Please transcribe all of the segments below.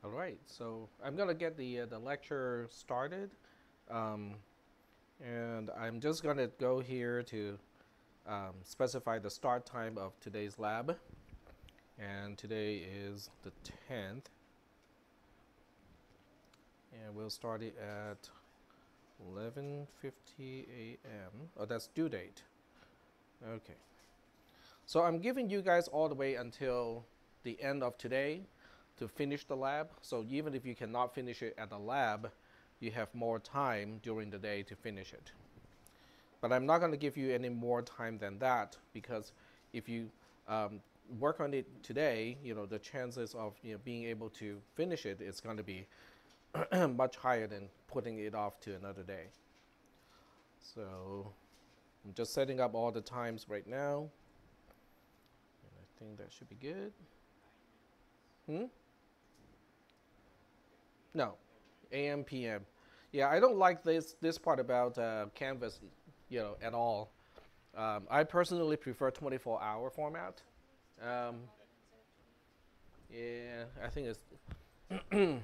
All right, so I'm gonna get the lecture started, um, and I'm just gonna go here to specify the start time of today's lab, and today is the 10th, and we'll start it at 11:50 a.m. Oh, that's due date. Okay, so I'm giving you guys all the way until the end of today to finish the lab. So even if you cannot finish it at the lab, you have more time during the day to finish it. But I'm not going to give you any more time than that, because if you work on it today, the chances of being able to finish it is going to be much higher than putting it off to another day. So I'm just setting up all the times right now, and I think that should be good. No, AM, PM. Yeah, I don't like this part about Canvas, at all. I personally prefer 24-hour format. Um, yeah, I think it's yeah.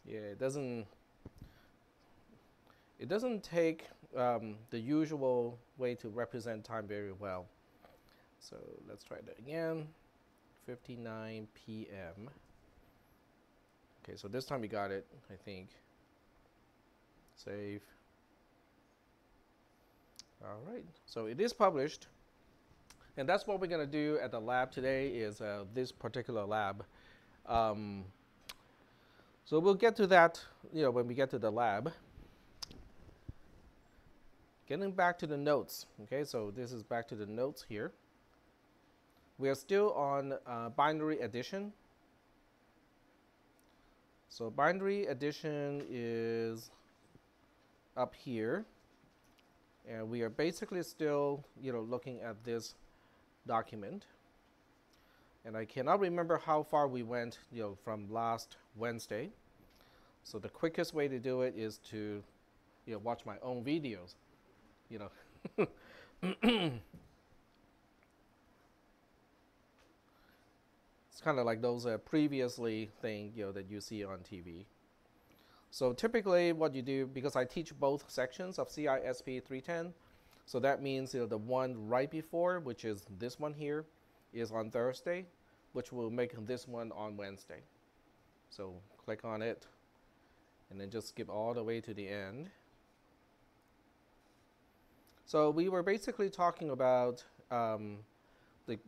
It doesn't take the usual way to represent time very well. So let's try that again. 59 p.m. Okay, so this time you got it, I think. Save. All right, so it is published. And that's what we're going to do at the lab today, is this particular lab. So we'll get to that, when we get to the lab. Getting back to the notes. Okay, so this is back to the notes here. We are still on binary addition. So binary addition is up here. And we are basically still, looking at this document. And I cannot remember how far we went, from last Wednesday. So the quickest way to do it is to, watch my own videos, It's kind of like those previously thing, that you see on TV. So typically what you do, because I teach both sections of cisp310, so that means the one right before, which is this one here, is on Thursday, which will make this one on Wednesday. So click on it, and then just skip all the way to the end. So we were basically talking about the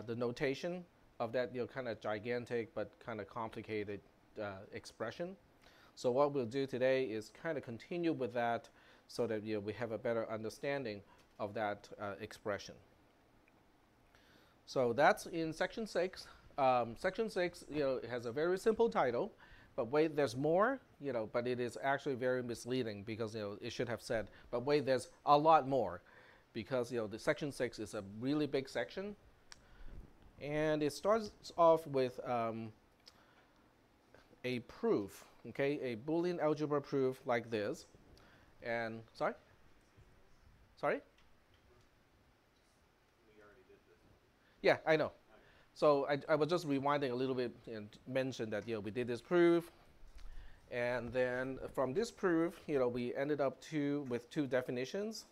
notation of that kind of gigantic but kind of complicated expression. So what we'll do today is kind of continue with that, so that we have a better understanding of that expression. So that's in section 6. Section 6 has a very simple title, but wait, there's more, but it is actually very misleading, because it should have said, but wait, there's a lot more, because the section 6 is a really big section. And it starts off with a proof, okay, a Boolean algebra proof like this. And sorry? We already did this. Yeah, I know. So I was just rewinding a little bit and mentioned that we did this proof. And then from this proof, we ended up with two definitions.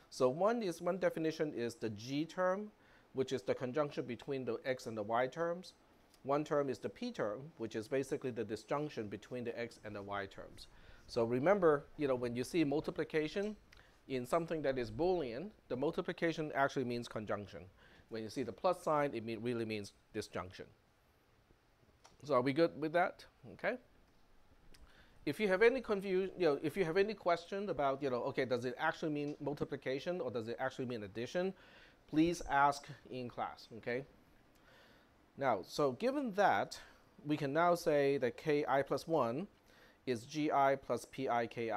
So one definition is the G term, which is the conjunction between the x and the y terms. One term is the p term, which is basically the disjunction between the x and the y terms. So remember, when you see multiplication in something that is Boolean, the multiplication actually means conjunction. When you see the plus sign, it really means disjunction. So are we good with that? Okay. If you have any confusion, if you have any question about, okay, does it actually mean multiplication or does it actually mean addition, please ask in class, okay? Now, so given that, we can now say that ki plus 1 is gi plus pi ki.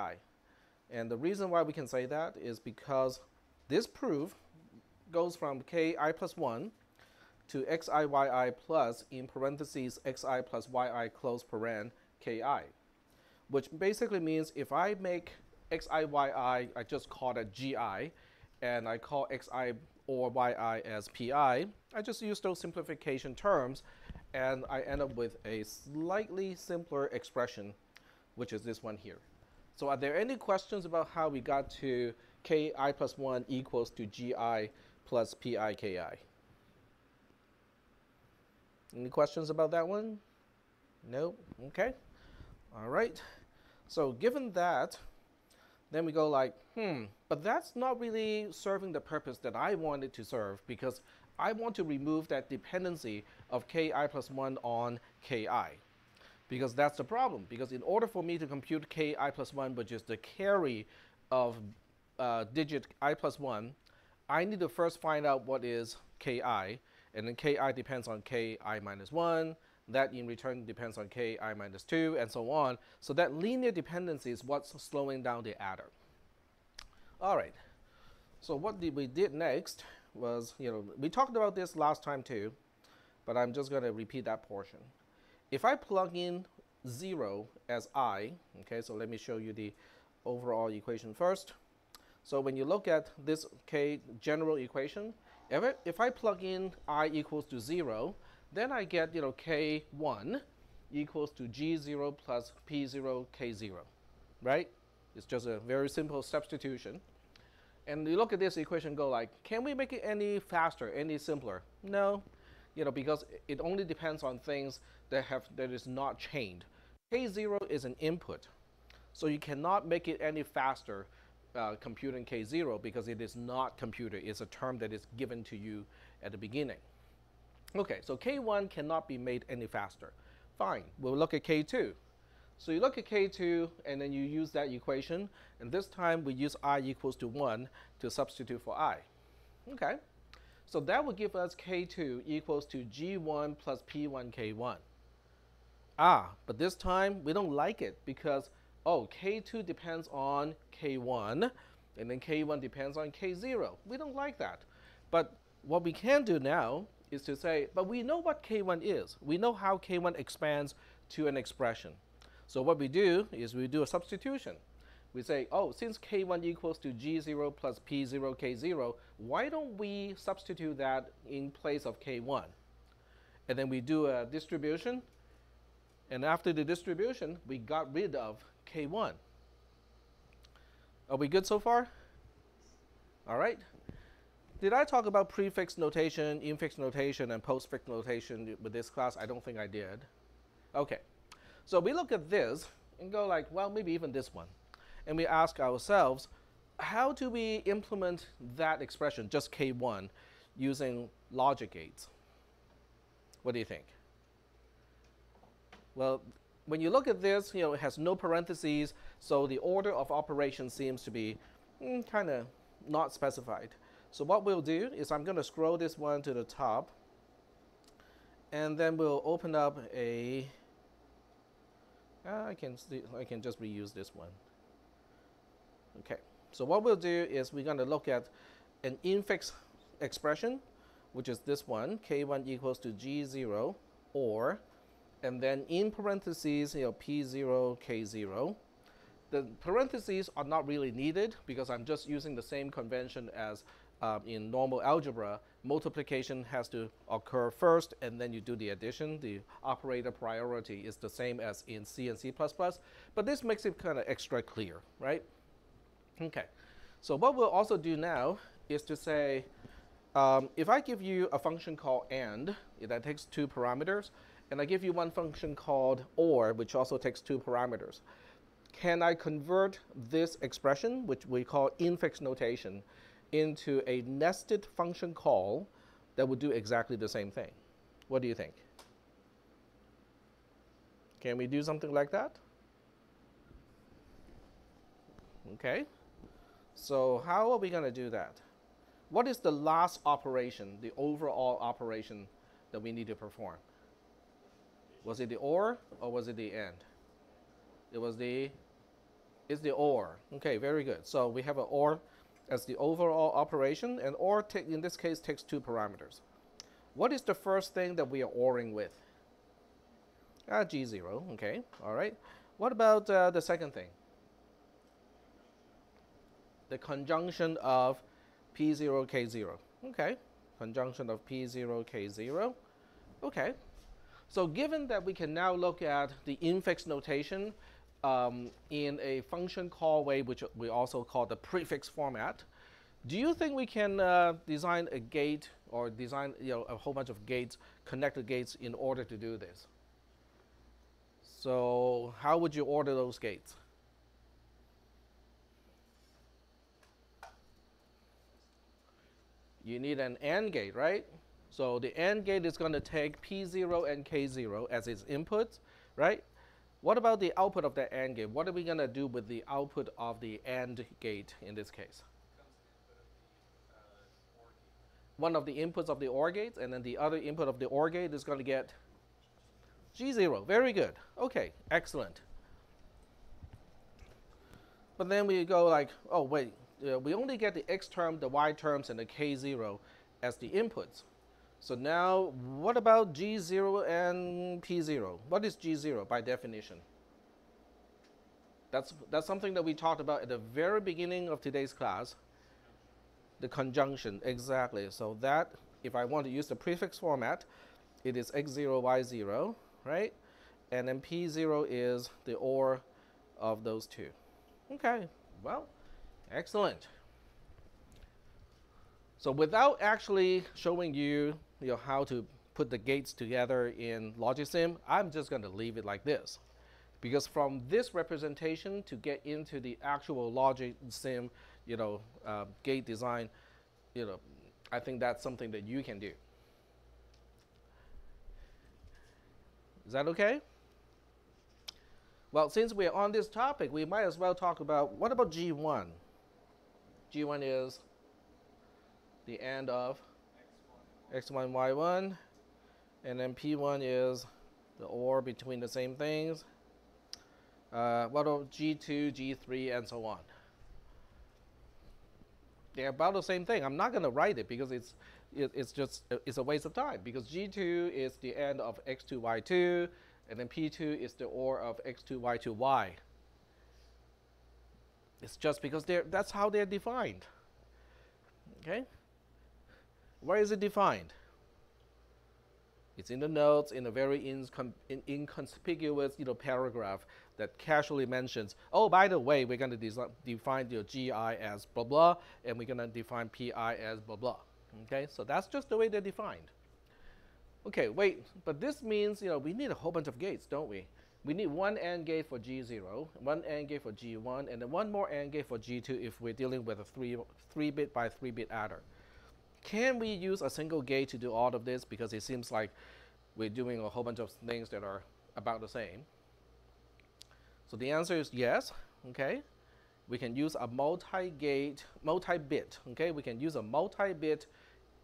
And the reason why we can say that is because this proof goes from ki plus 1 to xiyi plus, in parentheses, xi plus yi close paren ki. Which basically means if I make xiyi, I just call it gi, and I call xi or yi as pi, I just use those simplification terms, and I end up with a slightly simpler expression, which is this one here. So are there any questions about how we got to ki plus 1 equals to gi plus pi ki? Any questions about that one? No? Okay. All right. So given that, then we go like, but that's not really serving the purpose that I wanted to serve, because I want to remove that dependency of ki plus 1 on ki. Because that's the problem. Because in order for me to compute ki plus 1, which is the carry of digit I plus 1, I need to first find out what is ki, and then ki depends on ki minus 1. That in return depends on ki minus 2, and so on. So that linear dependency is what's slowing down the adder. All right. So what we did next was, we talked about this last time too, but I'm just going to repeat that portion. If I plug in 0 as I, okay, so let me show you the overall equation first. So when you look at this general equation, if I plug in I equals to 0, then I get k1 equals to g0 plus p0 k0, right? It's just a very simple substitution. And you look at this equation, go like, can we make it any faster, any simpler? No, because it only depends on things that is not chained. K0 is an input, so you cannot make it any faster computing K0 because it is not computed. It's a term that is given to you at the beginning. Okay, so K1 cannot be made any faster. Fine, we'll look at K2. So you look at K2, and then you use that equation, and this time we use I equals to 1 to substitute for I. Okay, so that will give us K2 equals to G1 plus P1 K1. But this time we don't like it because, K2 depends on K1, and then K1 depends on K0. We don't like that. But what we can do now is to say, but we know what K1 is. We know how K1 expands to an expression. So what we do is we do a substitution. We say, since K1 equals to G0 plus P0 K0, why don't we substitute that in place of K1? And then we do a distribution. And after the distribution, we got rid of K1. Are we good so far? All right. Did I talk about prefix notation, infix notation, and postfix notation with this class? I don't think I did. Okay. So we look at this and go like, well, maybe even this one. And we ask ourselves, how do we implement that expression, just K1, using logic gates? What do you think? Well, when you look at this, it has no parentheses, so the order of operation seems to be kind of not specified. So what we'll do is I'm going to scroll this one to the top, and then we'll open up a I can just reuse this one. Okay, so what we'll do is we're going to look at an infix expression, which is this one, K1 equals to G0, or, and then in parentheses, P0, K0. The parentheses are not really needed because I'm just using the same convention as in normal algebra. Multiplication has to occur first, and then you do the addition. The operator priority is the same as in C and C++, but this makes it kind of extra clear, right? Okay, so what we'll also do now is to say, if I give you a function called AND, that takes 2 parameters, and I give you one function called OR, which also takes 2 parameters, can I convert this expression, which we call infix notation, into a nested function call that would do exactly the same thing? What do you think? Can we do something like that? Okay. So how are we going to do that? What is the last operation, the overall operation that we need to perform? Was it the OR or was it the AND? It's the OR. Okay, very good. So we have an OR as the overall operation, and OR in this case takes 2 parameters. What is the first thing that we are ORing with? G0, okay, all right. What about the second thing? The conjunction of P0, K0. Okay, conjunction of P0, K0. Okay, so given that we can now look at the infix notation in a function call way, which we also call the prefix format, do you think we can design a gate or design a whole bunch of gates, connected gates, in order to do this? So how would you order those gates? You need an AND gate, right? So the AND gate is going to take P0 and K0 as its inputs, right? What about the output of the AND gate? What are we going to do with the output of the AND gate in this case? One of the inputs of the OR gate, and then the other input of the OR gate is going to get G0. Very good. Okay, excellent. But then we go like, oh wait, we only get the X term, the Y terms, and the K0 as the inputs. So now, what about G0 and P0? What is G0 by definition? That's something that we talked about at the very beginning of today's class. The conjunction, exactly. So that, if I want to use the prefix format, it is X0, Y0, right? And then P0 is the OR of those two. Okay, well, excellent. So without actually showing you, how to put the gates together in LogicSim, I'm just going to leave it like this. Because from this representation to get into the actual LogicSim, gate design, I think that's something that you can do. Is that okay? Well, since we're on this topic, we might as well talk about, what about G1? G1 is the AND of X1, Y1, and then P1 is the OR between the same things. What about G2, G3, and so on? They're about the same thing. I'm not going to write it because it's a waste of time, because G2 is the AND of X2, Y2, and then P2 is the OR of X2, Y2, Y. It's just because that's how they're defined. Okay? Where is it defined? It's in the notes in a very inconspicuous paragraph that casually mentions, oh, by the way, we're going to define the GI as blah, blah, and we're going to define PI as blah, blah. Okay, so that's just the way they're defined. Okay, wait, but this means, we need a whole bunch of gates, don't we? We need one AND gate for G0, one AND gate for G1, and then one more AND gate for G2 if we're dealing with a 3-bit by 3-bit adder. Can we use a single gate to do all of this? Because it seems like we're doing a whole bunch of things that are about the same. So the answer is yes, okay? We can use a multi-bit, okay? We can use a multi-bit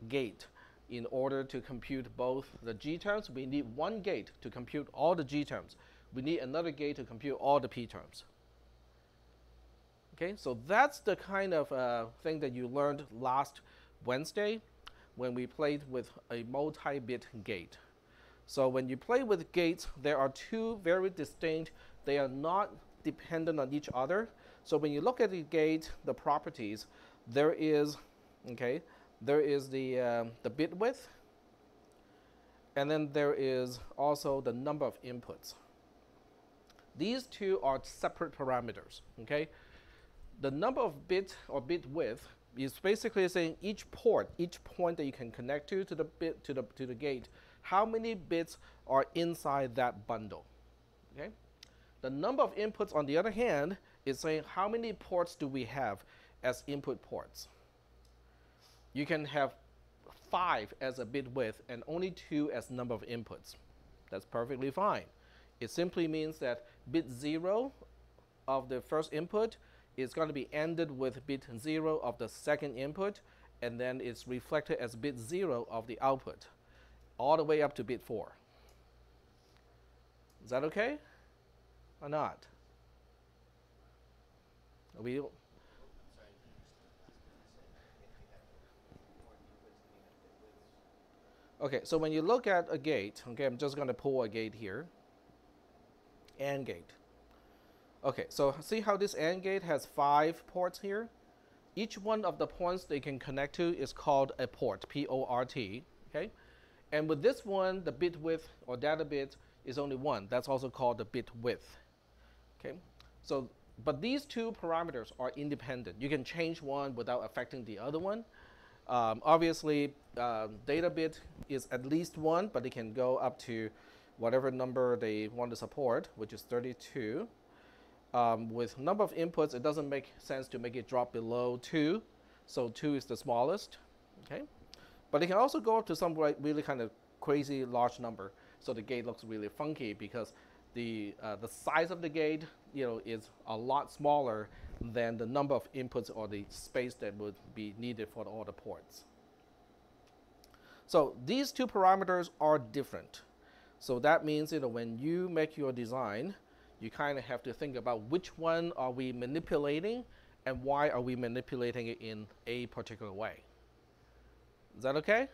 gate in order to compute both the G terms. We need one gate to compute all the G terms. We need another gate to compute all the P terms. Okay, so that's the kind of thing that you learned last Wednesday when we played with a multi-bit gate. So when you play with gates, there are two very distinct, they are not dependent on each other. So when you look at the gate, the properties, there is the bit width, and then there is also the number of inputs. These two are separate parameters, okay? The number of bit or bit width is basically saying each point that you can connect to the gate, how many bits are inside that bundle. Okay? The number of inputs, on the other hand, is saying how many ports do we have as input ports. You can have 5 as a bit width and only 2 as number of inputs. That's perfectly fine. It simply means that bit 0 of the first input is going to be ended with bit 0 of the second input, and then it's reflected as bit 0 of the output, all the way up to bit 4. Is that okay or not? Okay, so when you look at a gate, okay, I'm just going to pull a gate here, AND gate. Okay, so see how this AND gate has 5 ports here? each one of the points they can connect to is called a port, P-O-R-T, okay? And with this one, the bit width or data bit is only one. That's also called the bit width, okay? So, but these two parameters are independent. You can change one without affecting the other one. Obviously, data bit is at least one, but it can go up to whatever number they want to support, which is 32. With number of inputs, it doesn't make sense to make it drop below 2. So 2 is the smallest, okay? But it can also go up to some really kind of crazy large number. So the gate looks really funky because the size of the gate, is a lot smaller than the number of inputs or the space that would be needed for all the ports. So these two parameters are different. So that means, when you make your design, you kind of have to think about which one are we manipulating and why are we manipulating it in a particular way. Is that okay?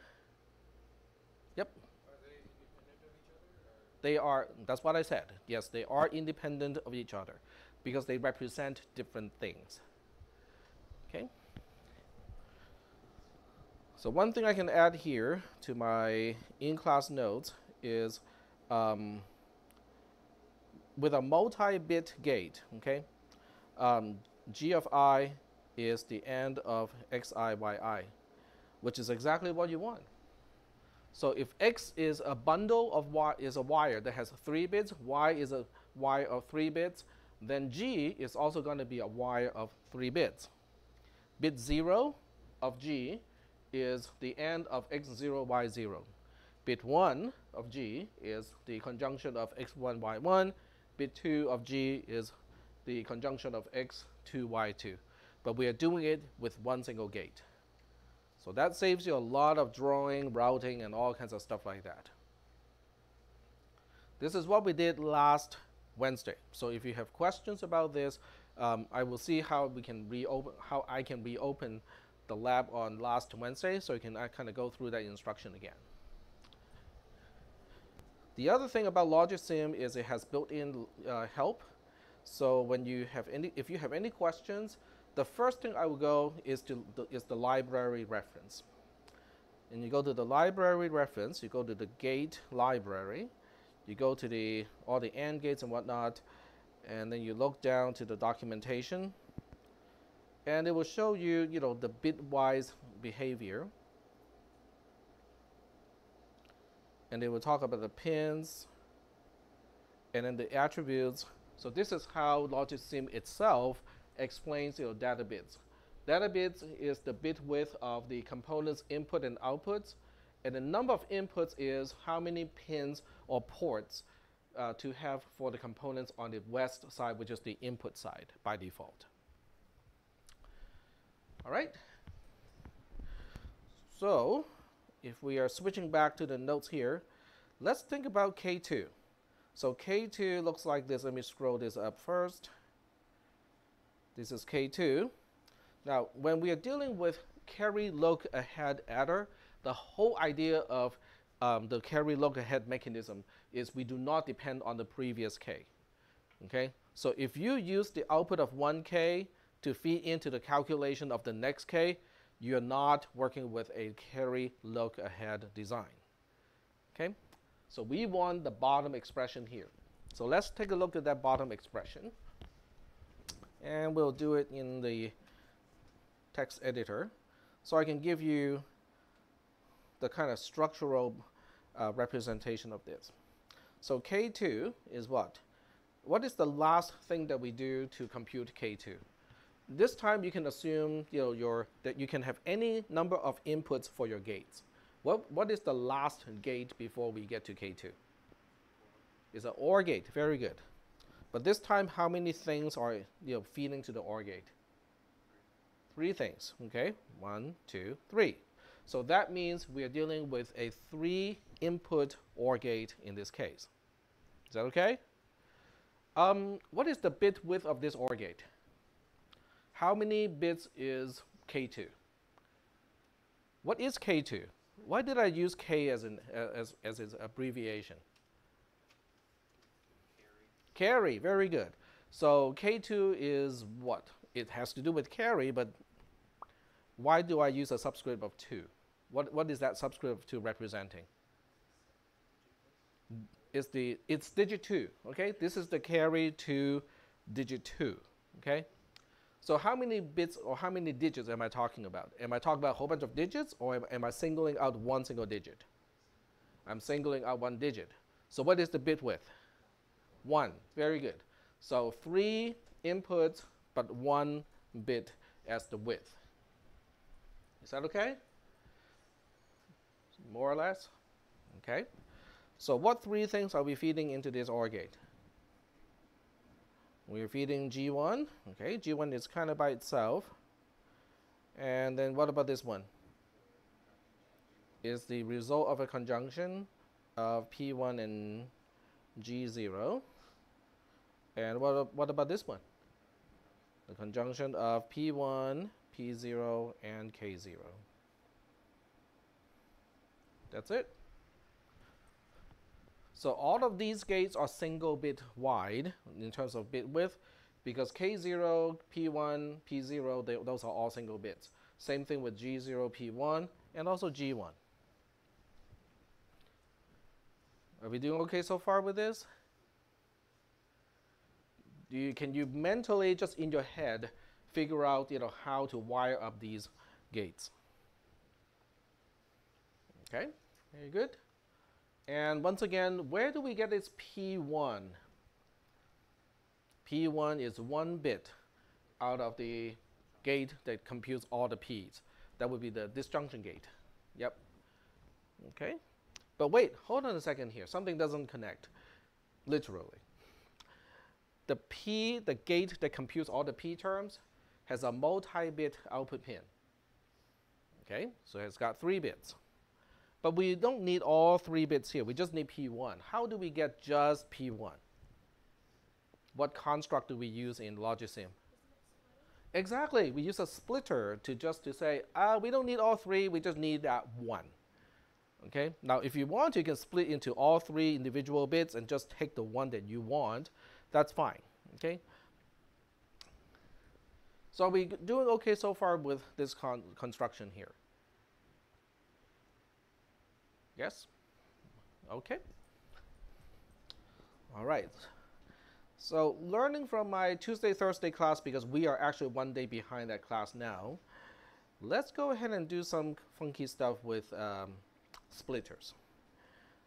Yep. Are they independent of each other? Or? They are, that's what I said. Yes, they are independent of each other because they represent different things. Okay? So one thing I can add here to my in-class notes is with a multi-bit gate, okay, G of I is the end of Xi, Yi, which is exactly what you want. So if X is a bundle of is a wire that has 3 bits, Y is a wire of 3 bits, then G is also going to be a wire of 3 bits. Bit 0 of G is the end of X0, Y0. Bit 1 of G is the conjunction of X1, Y1. Bit 2 of G is the conjunction of X2, Y2. But we are doing it with one single gate. So that saves you a lot of drawing, routing, and all kinds of stuff like that. This is what we did last Wednesday. So if you have questions about this, I will see how we can how I can reopen the lab on last Wednesday, so you can kind of go through that instruction again. The other thing about LogicSim is it has built-in help. So when you have if you have any questions, the first thing I will go is the library reference. And you go to the library reference, you go to the gate library, you go to all the AND gates and whatnot, and then you look down to the documentation, and it will show you, the bitwise behavior. And they will talk about the pins and then the attributes. So this is how LogicSim itself explains data bits. Data bits is the bit width of the component's input and outputs, and the number of inputs is how many pins or ports to have for the components on the west side, which is the input side by default. All right. So if we are switching back to the notes here, let's think about K2. So K2 looks like this. Let me scroll this up first. This is K2. Now, when we are dealing with carry look ahead adder, the whole idea of the carry look ahead mechanism is we do not depend on the previous K. Okay? So if you use the output of 1K to feed into the calculation of the next K, you're not working with a carry look ahead design. Okay? So we want the bottom expression here. So let's take a look at that bottom expression. And we'll do it in the text editor. So I can give you the kind of structural representation of this. So K2 is what? What is the last thing that we do to compute K2? This time you can assume that you can have any number of inputs for your gates. What is the last gate before we get to K2? It's an OR gate. Very good. But this time, how many things are feeding to the OR gate? 3 things. Okay, 1, 2, 3. So that means we are dealing with a 3-input OR gate in this case. Is that okay? What is the bit width of this OR gate? How many bits is K2? What is K2? Why did I use K as its abbreviation? Carry, very good. So K2 is what? It has to do with carry, but Why do I use a subscript of 2? What is that subscript of 2 representing? It's digit 2, okay? This is the carry to digit 2, okay? So how many bits or how many digits am I talking about? Am I talking about a whole bunch of digits, or am I singling out one single digit? I'm singling out one digit. So what is the bit width? 1. Very good. So 3 inputs, but 1 bit as the width. Is that okay? More or less? Okay. So what 3 things are we feeding into this OR gate? We're feeding G1. Okay, G1 is kind of by itself. And then what about this one? Is the result of a conjunction of P1 and G0. And what about this one? The conjunction of P1, P0, and K0. That's it. So all of these gates are single bit wide in terms of bit width, because K0, P1, P0, those are all single bits. Same thing with G0, P1, and also G1. Are we doing okay so far with this? Can you mentally, just in your head, figure out how to wire up these gates? Okay, very good. And once again, where do we get this P1? P1 is 1 bit out of the gate that computes all the P's. That would be the disjunction gate. Yep. Okay. But wait, hold on a second here. Something doesn't connect, literally. The gate that computes all the P terms, has a multi-bit output pin. Okay, so it's got 3 bits. But we don't need all 3 bits here. We just need P1. How do we get just P1? What construct do we use in Logisim? Exactly. We use a splitter to say, we don't need all 3. We just need that 1. Okay. Now, if you want, you can split into all 3 individual bits and just take the one that you want. That's fine. Okay. So are we doing okay so far with this construction here? Yes? Okay. All right. So learning from my Tuesday, Thursday class, because we are actually 1 day behind that class now, let's go ahead and do some funky stuff with splitters.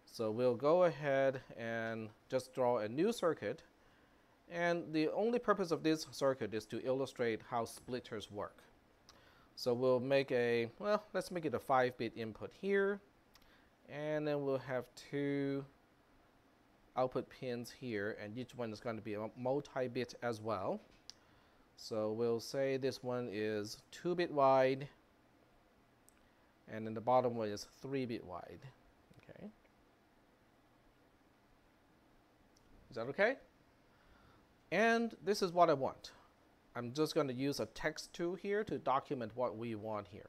So we'll go ahead and just draw a new circuit. And the only purpose of this circuit is to illustrate how splitters work. So we'll make let's make it a 5-bit input here. And then we'll have 2 output pins here, and each one is going to be a multi-bit as well. So we'll say this one is 2-bit wide, and then the bottom one is 3-bit wide. Okay. Is that okay? And this is what I want. I'm just going to use a text tool here to document what we want here.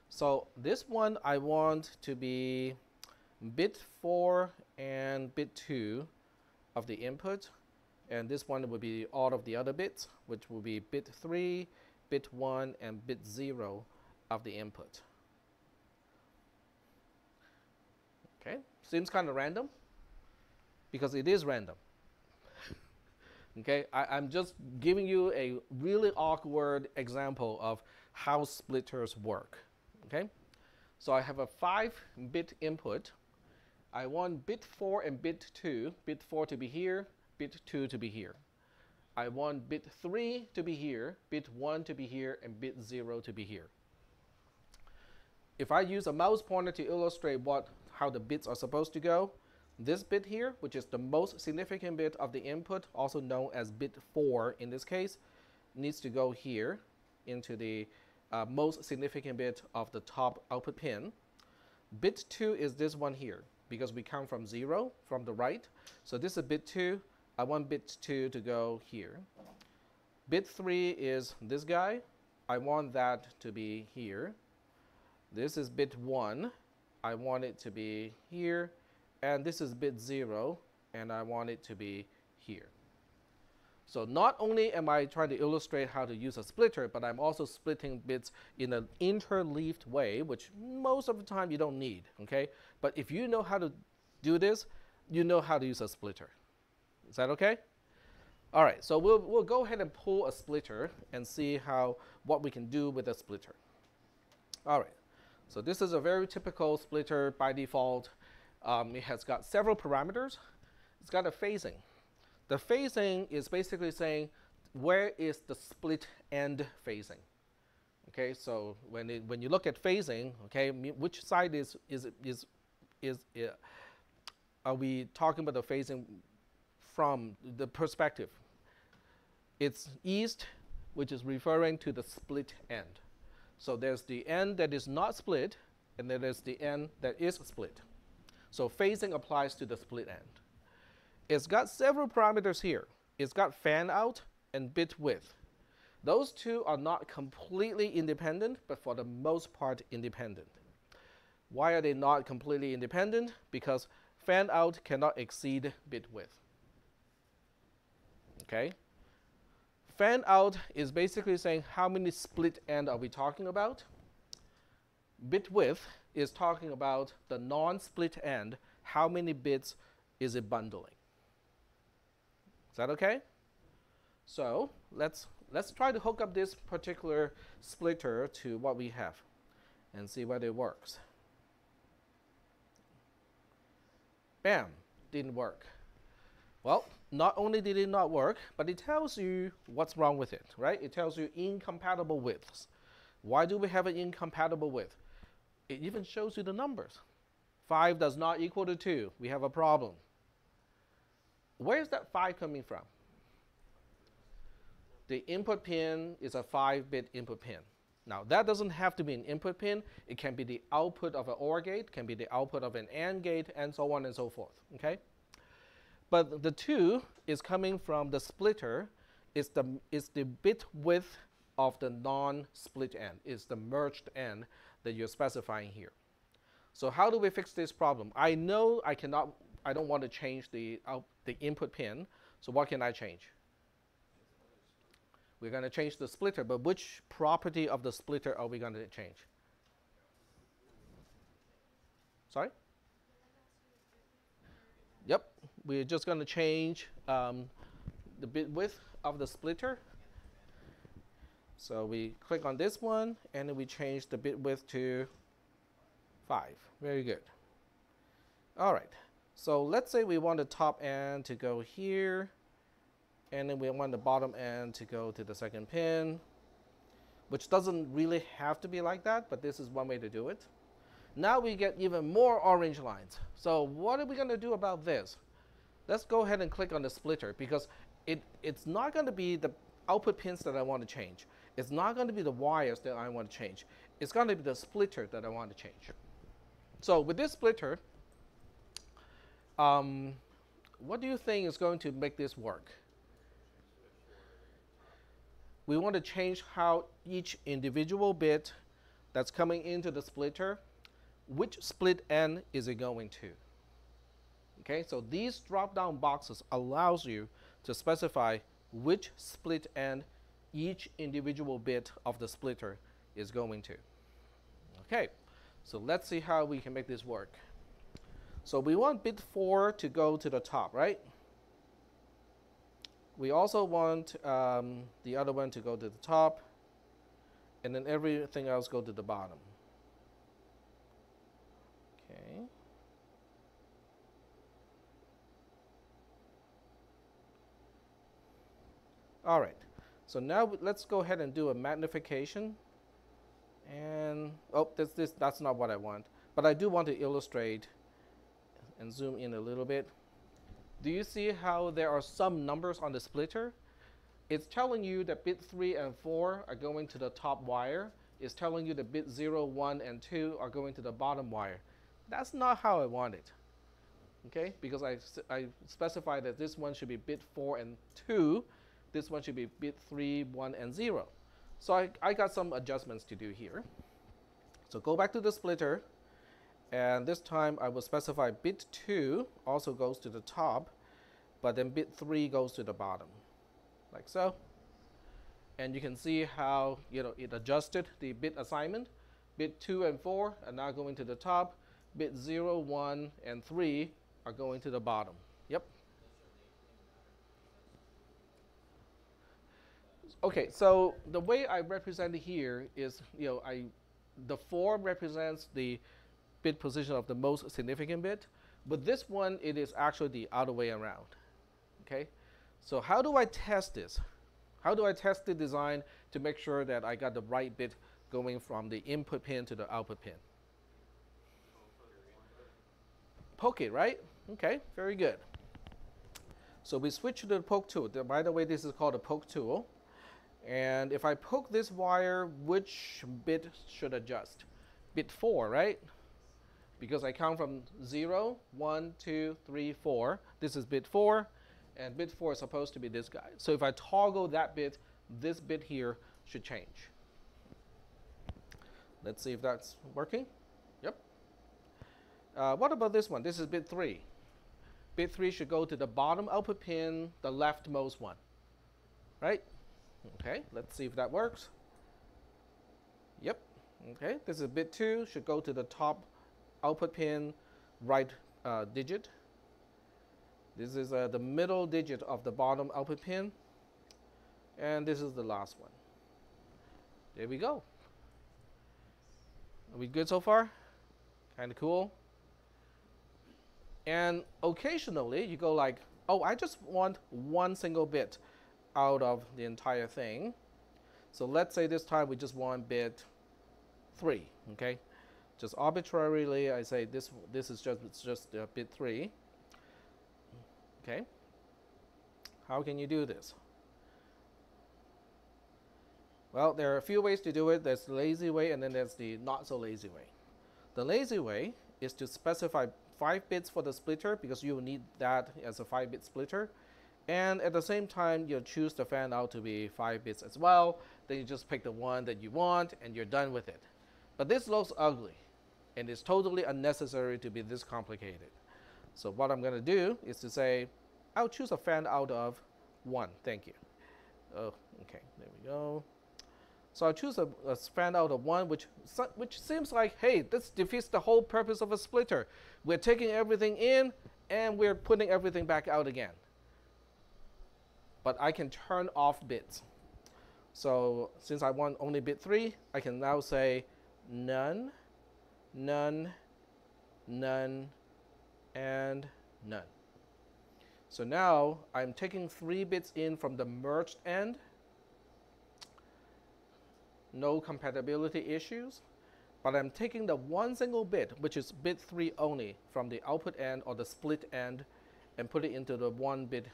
So this one I want to be bit 4 and bit 2 of the input, and this one would be all of the other bits, which will be bit 3, bit 1, and bit 0 of the input. Okay, seems kind of random, because it is random. Okay, I'm just giving you a really awkward example of how splitters work. Okay, so I have a 5-bit input. I want bit 4 and bit 2, bit 4 to be here, bit 2 to be here. I want bit 3 to be here, bit 1 to be here, and bit 0 to be here. If I use a mouse pointer to illustrate how the bits are supposed to go, this bit here, which is the most significant bit of the input, also known as bit 4 in this case, needs to go here into the most significant bit of the top output pin. Bit 2 is this one here, because we count from 0 from the right. So this is bit 2. I want bit 2 to go here. Bit 3 is this guy. I want that to be here. This is bit 1. I want it to be here. And this is bit 0, and I want it to be here. So not only am I trying to illustrate how to use a splitter, but I'm also splitting bits in an interleaved way, which most of the time you don't need, okay? But if you know how to do this, you know how to use a splitter. Is that okay? All right, so we'll go ahead and pull a splitter and see what we can do with a splitter. All right, so this is a very typical splitter by default. It has got several parameters. It's got a phasing. The phasing is basically saying where is the split end phasing. Okay, so when you look at phasing, okay, which side are we talking about the phasing from the perspective? It's east, which is referring to the split end. So there's the end that is not split, and then there's the end that is split. So phasing applies to the split end. It's got several parameters here. It's got fan out and bit width. Those two are not completely independent, but for the most part independent. Why are they not completely independent? Because fan out cannot exceed bit width. Okay? Fan out is basically saying how many split end are we talking about. Bit width is talking about the non-split end, how many bits is it bundling. Is that okay? So let's try to hook up this particular splitter to what we have and see whether it works. Bam, didn't work. Well, not only did it not work, but it tells you what's wrong with it, right? It tells you incompatible widths. Why do we have an incompatible width? It even shows you the numbers. 5 does not equal to 2. We have a problem. Where is that 5 coming from? The input pin is a 5-bit input pin. Now, that doesn't have to be an input pin. It can be the output of an OR gate, can be the output of an AND gate, and so on and so forth, okay? But the 2 is coming from the splitter. It's the bit width of the non-split end. It's the merged end that you're specifying here. So how do we fix this problem? I know I don't want to change the input pin, so what can I change? We're going to change the splitter, but which property of the splitter are we going to change? Sorry? Yep, we're just going to change the bit width of the splitter. So we click on this one, and then we change the bit width to 5. Very good. All right. So let's say we want the top end to go here, and then we want the bottom end to go to the second pin, which doesn't really have to be like that, but this is one way to do it. Now we get even more orange lines. So what are we going to do about this? Let's go ahead and click on the splitter, because it's not going to be the output pins that I want to change. It's not going to be the wires that I want to change. It's going to be the splitter that I want to change. So with this splitter, what do you think is going to make this work? We want to change how each individual bit that's coming into the splitter, which split end is it going to? Okay, so these drop-down boxes allows you to specify which split end each individual bit of the splitter is going to. Okay, so let's see how we can make this work. So we want bit 4 to go to the top, right? We also want the other one to go to the top, and then everything else go to the bottom. Okay. All right. So now let's go ahead and do a magnification. And oh, that's not what I want. But I do want to illustrate and zoom in a little bit. Do you see how there are some numbers on the splitter? It's telling you that bit 3 and 4 are going to the top wire. It's telling you that bit 0, 1, and 2 are going to the bottom wire. That's not how I want it. Okay, because I specified that this one should be bit 4 and 2. This one should be bit 3, 1, and 0. So I got some adjustments to do here. So go back to the splitter, and this time I will specify bit 2 also goes to the top, but then bit 3 goes to the bottom. like so. And you can see how it adjusted the bit assignment. Bit 2 and 4 are now going to the top. Bit 0, 1, and 3 are going to the bottom. Yep. Okay, so the way I represent it here is, the 4 represents the bit position of the most significant bit, but this one, it is actually the other way around. Okay, so how do I test this? How do I test the design to make sure that I got the right bit going from the input pin to the output pin? Poke it, right? Okay, very good. So we switch to the poke tool. By the way, this is called a poke tool. And if I poke this wire, which bit should adjust? Bit 4, right? Because I count from 0, 1, 2, 3, 4. This is bit 4, and bit 4 is supposed to be this guy. So if I toggle that bit, this bit here should change. Let's see if that's working. Yep. What about this one? This is bit 3. Bit 3 should go to the bottom output pin, the leftmost one, right? Okay, let's see if that works. Yep. Okay, this is bit 2, should go to the top output pin, right digit. This is the middle digit of the bottom output pin. And this is the last one. There we go. Are we good so far? Kind of cool. And occasionally you go like, oh, I just want one single bit out of the entire thing. So let's say this time we just want bit 3, okay? Just arbitrarily, I say this is just bit 3. Okay. How can you do this? Well, there are a few ways to do it. There's the lazy way, and then there's the not so lazy way. The lazy way is to specify 5 bits for the splitter, because you will need that as a 5-bit splitter. And at the same time, you choose the fan out to be 5 bits as well. Then you just pick the one that you want, and you're done with it. But this looks ugly, and it's totally unnecessary to be this complicated. So what I'm going to do is to say, I'll choose a fan out of 1. Thank you. Oh, okay, there we go. So I choose a fan out of 1, which seems like, hey, this defeats the whole purpose of a splitter. We're taking everything in, and we're putting everything back out again. But I can turn off bits. So since I want only bit 3, I can now say none, none, none, and none. So now I'm taking 3 bits in from the merged end. No compatibility issues. But I'm taking the one single bit, which is bit 3 only, from the output end or the split end, and put it into the 1-bit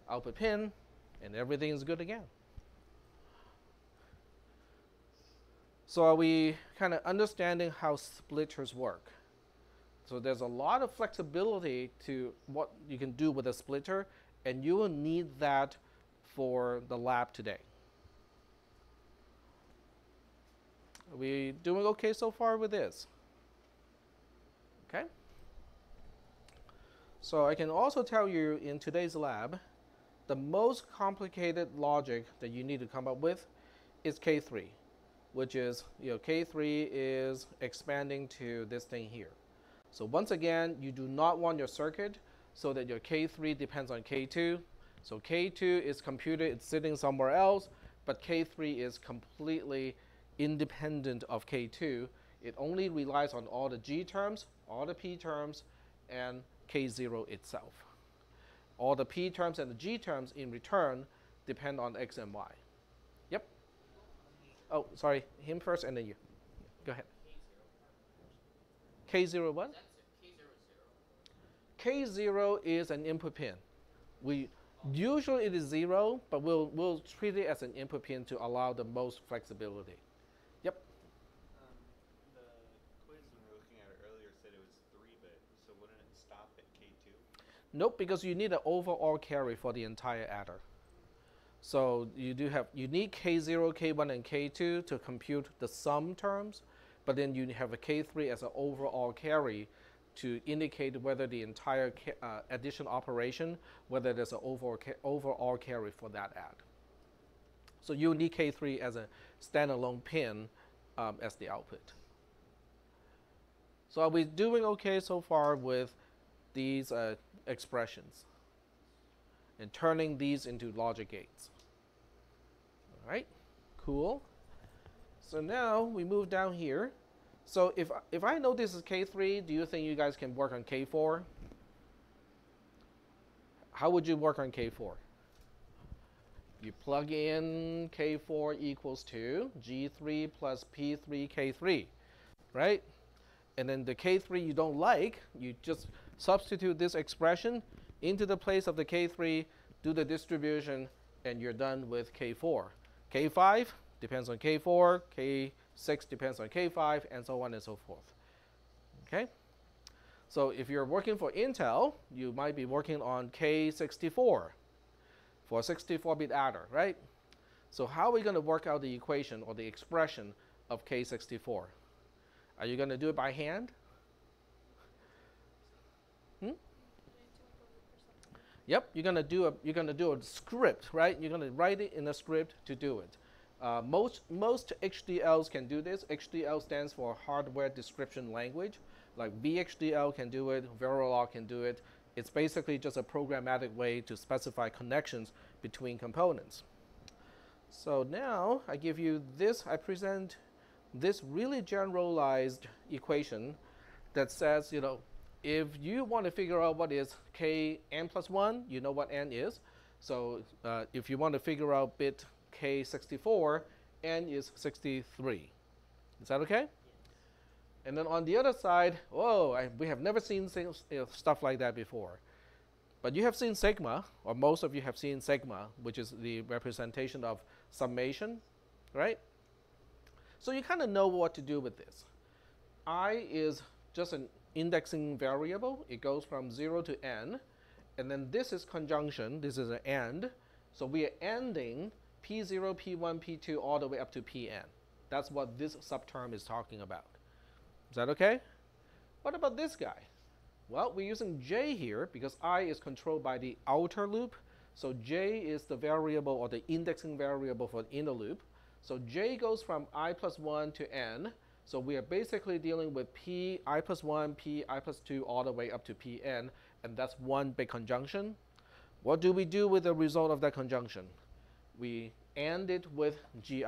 output pin, and everything is good again. So are we kind of understanding how splitters work? So there's a lot of flexibility to what you can do with a splitter, and you will need that for the lab today. Are we doing okay so far with this? Okay. So I can also tell you in today's lab, the most complicated logic that you need to come up with is K3, which is, K3 is expanding to this thing here. So once again, you do not want your circuit so that your K3 depends on K2. So K2 is computed, it's sitting somewhere else, but K3 is completely independent of K2. It only relies on all the G terms, all the P terms, and K0 itself. All the P terms and the G terms in return depend on X and Y. Yep. Oh, sorry, him first and then you. Go ahead. K0 what? K0 is an input pin. Usually it is 0, but we'll treat it as an input pin to allow the most flexibility. Yep. The quiz when we were looking at it earlier said it was 3-bit, so wouldn't it stop at K2? Nope, because you need an overall carry for the entire adder. So you need K0, K1, and K2 to compute the sum terms, but then you have a K3 as an overall carry to indicate whether the entire addition operation, whether there's an overall carry for that add. So you need K3 as a standalone pin as the output. So are we doing okay so far with these expressions and turning these into logic gates? All right, cool. So now we move down here. So if I know this is K3, do you think you guys can work on K4? How would you work on K4? You plug in K4 equals to G3 plus P3 K3, right? And then the K3 you don't like, you just substitute this expression into the place of the K3, do the distribution, and you're done with K4. K5 depends on K4, K6 depends on K5, and so on and so forth. Okay? So if you're working for Intel, you might be working on K64 for a 64-bit adder, right? So how are we going to work out the equation or the expression of K64? Are you going to do it by hand? Yep, you're gonna do a script, right? You're gonna write it in a script to do it. Most HDLs can do this. HDL stands for Hardware Description Language. Like VHDL can do it, Verilog can do it. It's basically just a programmatic way to specify connections between components. So now I give you this. I present this really generalized equation that says, if you want to figure out what is kn plus 1, you know what n is. So if you want to figure out bit k64, n is 63. Is that okay? Yes. And then on the other side, we have never seen stuff like that before. But you have seen sigma, or most of you have seen sigma, which is the representation of summation, right? So you kind of know what to do with this. I is just an indexing variable. It goes from 0 to n. And then this is conjunction. This is an AND. So we are ending P0, P1, P2 all the way up to Pn. That's what this subterm is talking about. Is that okay? What about this guy? Well, we're using J here because I is controlled by the outer loop. So J is the variable or the indexing variable for the inner loop. So J goes from I plus 1 to n. So we are basically dealing with P I plus 1, P I plus 2 all the way up to Pn. And that's one big conjunction. What do we do with the result of that conjunction? We AND it with Gi.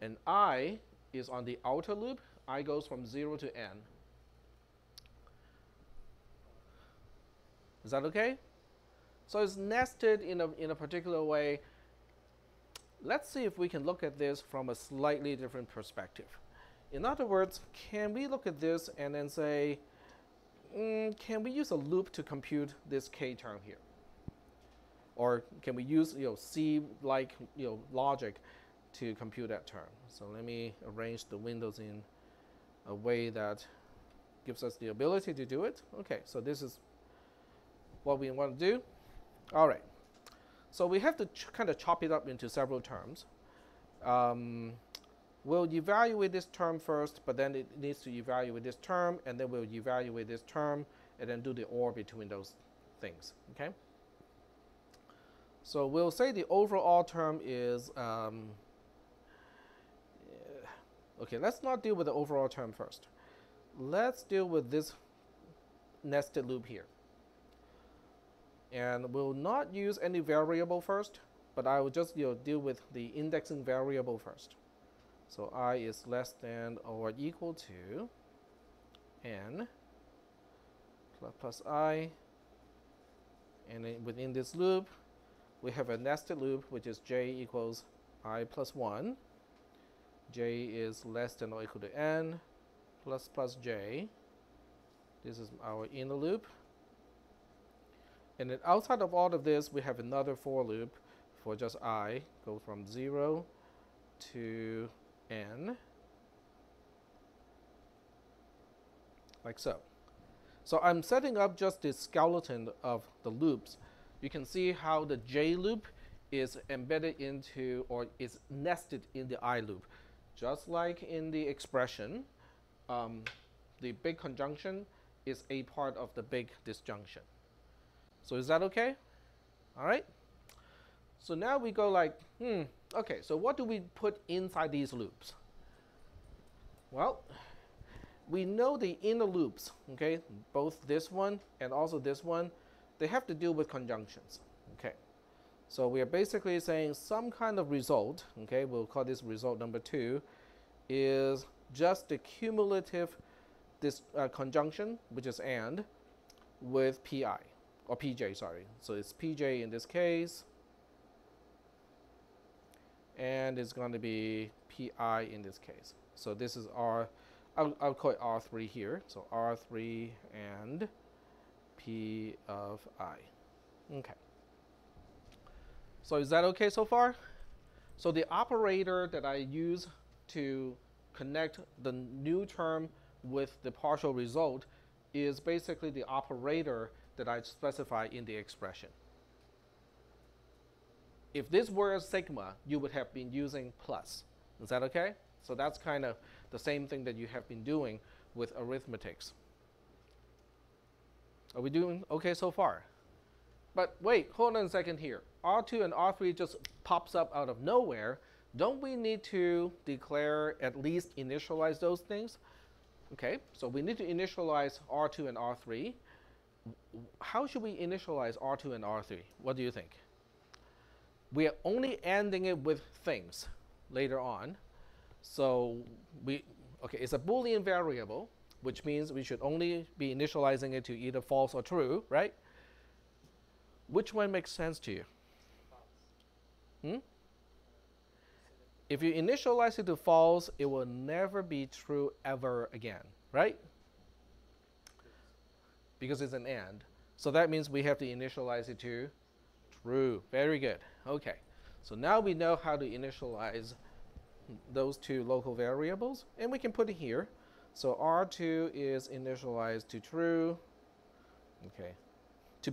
And I is on the outer loop. I goes from 0 to n. Is that okay? So it's nested in a particular way. Let's see if we can look at this from a slightly different perspective. In other words, can we look at this and then say, can we use a loop to compute this k term here? Or can we use C-like logic to compute that term? So let me arrange the windows in a way that gives us the ability to do it. Okay, so this is what we want to do. All right. So we have to kind of chop it up into several terms. We'll evaluate this term first, but then it needs to evaluate this term, and then we'll evaluate this term, and then do the OR between those things, okay? So we'll say the overall term is, okay, let's not deal with the overall term first. Let's deal with this nested loop here. And we'll not use any variable first, but I will just deal with the indexing variable first. So I is less than or equal to n plus I. And then within this loop, we have a nested loop, which is j equals I plus 1. J is less than or equal to n plus j. This is our inner loop. And then outside of all of this, we have another for loop for just I, go from 0 to n, like so. So I'm setting up just the skeleton of the loops. You can see how the J loop is embedded into or is nested in the I loop. Just like in the expression, the big conjunction is a part of the big disjunction. So is that okay? All right. So now we go like, okay, so what do we put inside these loops? Well, we know the inner loops, okay, both this one and also this one, they have to deal with conjunctions, okay. So we are basically saying some kind of result, okay, we'll call this result number 2, is just the cumulative conjunction, which is AND, with PI, or PJ, sorry. So it's PJ in this case, and it's going to be PI in this case. So this is I'll call it R3 here. So R3 and P of I. Okay. So is that okay so far? So the operator that I use to connect the new term with the partial result is basically the operator that I specify in the expression. If this were sigma, you would have been using plus. Is that okay? So that's kind of the same thing that you have been doing with arithmetics. Are we doing okay so far? But wait, hold on a second here. R2 and R3 just pops up out of nowhere. Don't we need to declare, at least initialize those things? Okay, so we need to initialize R2 and R3. How should we initialize R2 and R3? What do you think? We are only ending it with things later on. So it's a Boolean variable, which means we should only be initializing it to either false or true, right? Which one makes sense to you? If you initialize it to false, it will never be true ever again, right? Because it's an AND. So that means we have to initialize it to true. Very good. Okay. So now we know how to initialize those two local variables, and we can put it here. So R2 is initialized to true. Okay. To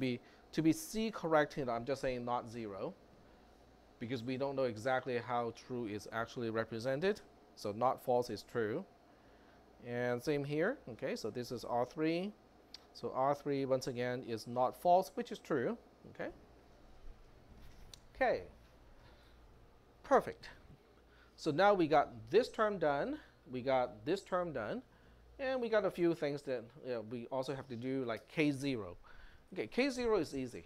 be C corrected, I'm just saying not 0, because we don't know exactly how true is actually represented. So not false is true. And same here. Okay, so this is R3. So R3 once again is not false, which is true. Okay. Okay. Perfect. So now we got this term done. We got this term done. And we got a few things that we also have to do, like K0. Okay, K0 is easy,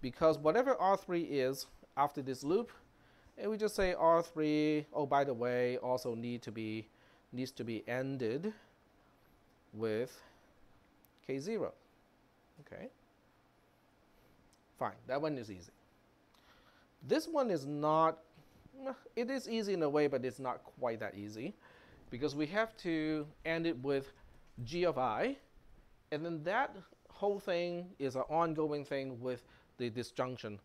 because whatever R3 is after this loop, and we just say R3, oh, by the way, also needs to be ended with K0. Okay. Fine, that one is easy. This one is not, it is easy in a way, but it's not quite that easy, because we have to end it with G of I, and then that whole thing is an ongoing thing with the disjunction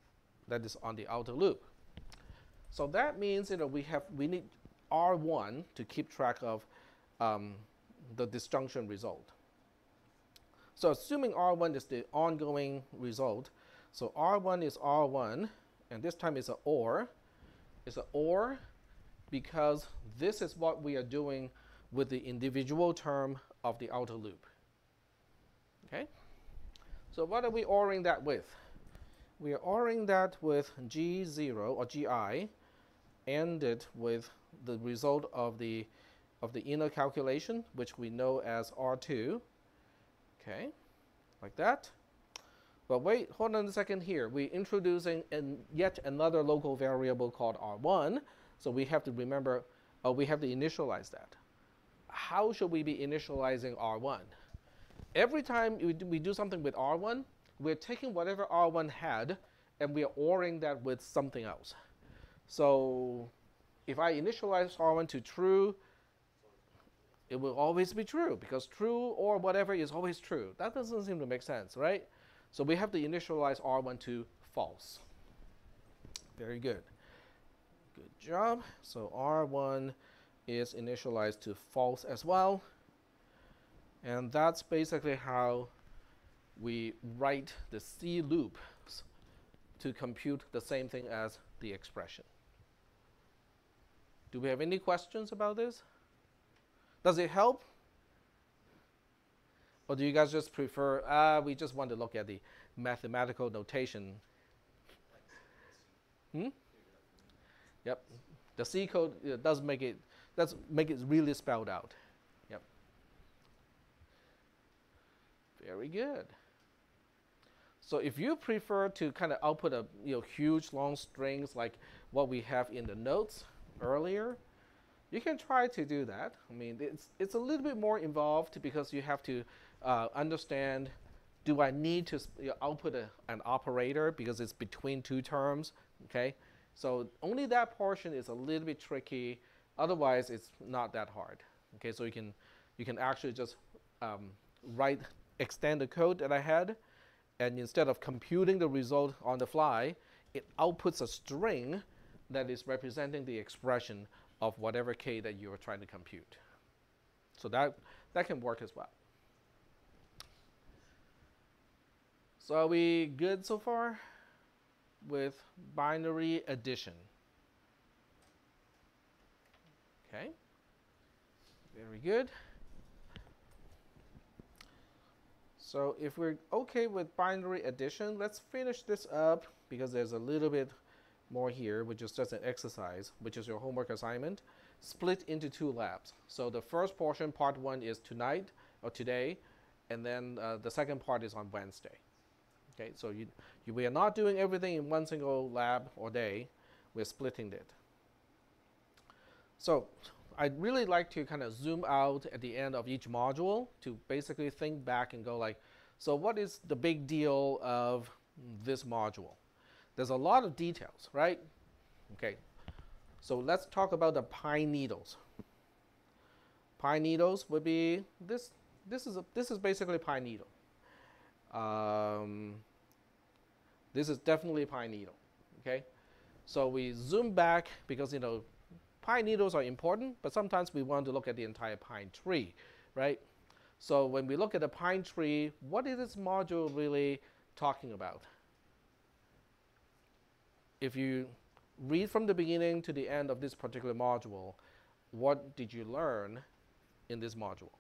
that is on the outer loop. So that means we need R1 to keep track of the disjunction result. So assuming R1 is the ongoing result, so R1 is R1, and this time it's an OR. It's an OR because this is what we are doing with the individual term of the outer loop. Okay? So what are we ORing that with? We are ORing that with G0 or GI ended with the result of the inner calculation, which we know as R2. Okay, like that. But wait, hold on a second here. We're introducing yet another local variable called R1. So we have to remember, we have to initialize that. How should we be initializing R1? Every time we do something with R1, we're taking whatever R1 had and we are ORing that with something else. So if I initialize R1 to true, it will always be true, because true or whatever is always true. That doesn't seem to make sense, right? So we have to initialize R1 to false. Very good. Good job. So R1 is initialized to false as well. And that's basically how we write the C loops to compute the same thing as the expression. Do we have any questions about this? Does it help? Or do you guys just prefer, we just want to look at the mathematical notation? Hmm? Yep. The C code does make it really spelled out. Yep. Very good. So if you prefer to kind of output a huge long strings like what we have in the notes earlier, you can try to do that. I mean, it's a little bit more involved because you have to understand, do I need to output an operator because it's between two terms, okay? So only that portion is a little bit tricky. Otherwise, it's not that hard, okay? So you can actually just extend the code that I had, and instead of computing the result on the fly, it outputs a string that is representing the expression of whatever k that you are trying to compute. So that can work as well. So are we good so far with binary addition? Okay, very good. So if we're okay with binary addition, let's finish this up because there's a little bit more here, which is just an exercise, which is your homework assignment, split into two labs. So the first portion, part 1, is tonight or today, and then the second part is on Wednesday. Okay, so we are not doing everything in one single lab or day. We're splitting it. So I'd really like to kind of zoom out at the end of each module to basically think back and go like, so what is the big deal of this module? There's a lot of details, right? Okay, so let's talk about the pine needles. Pine needles would be this. This is basically pine needle. This is definitely pine needle. Okay, so we zoom back because pine needles are important, but sometimes we want to look at the entire pine tree, right? So when we look at the pine tree, what is this module really talking about? If you read from the beginning to the end of this particular module, what did you learn in this module?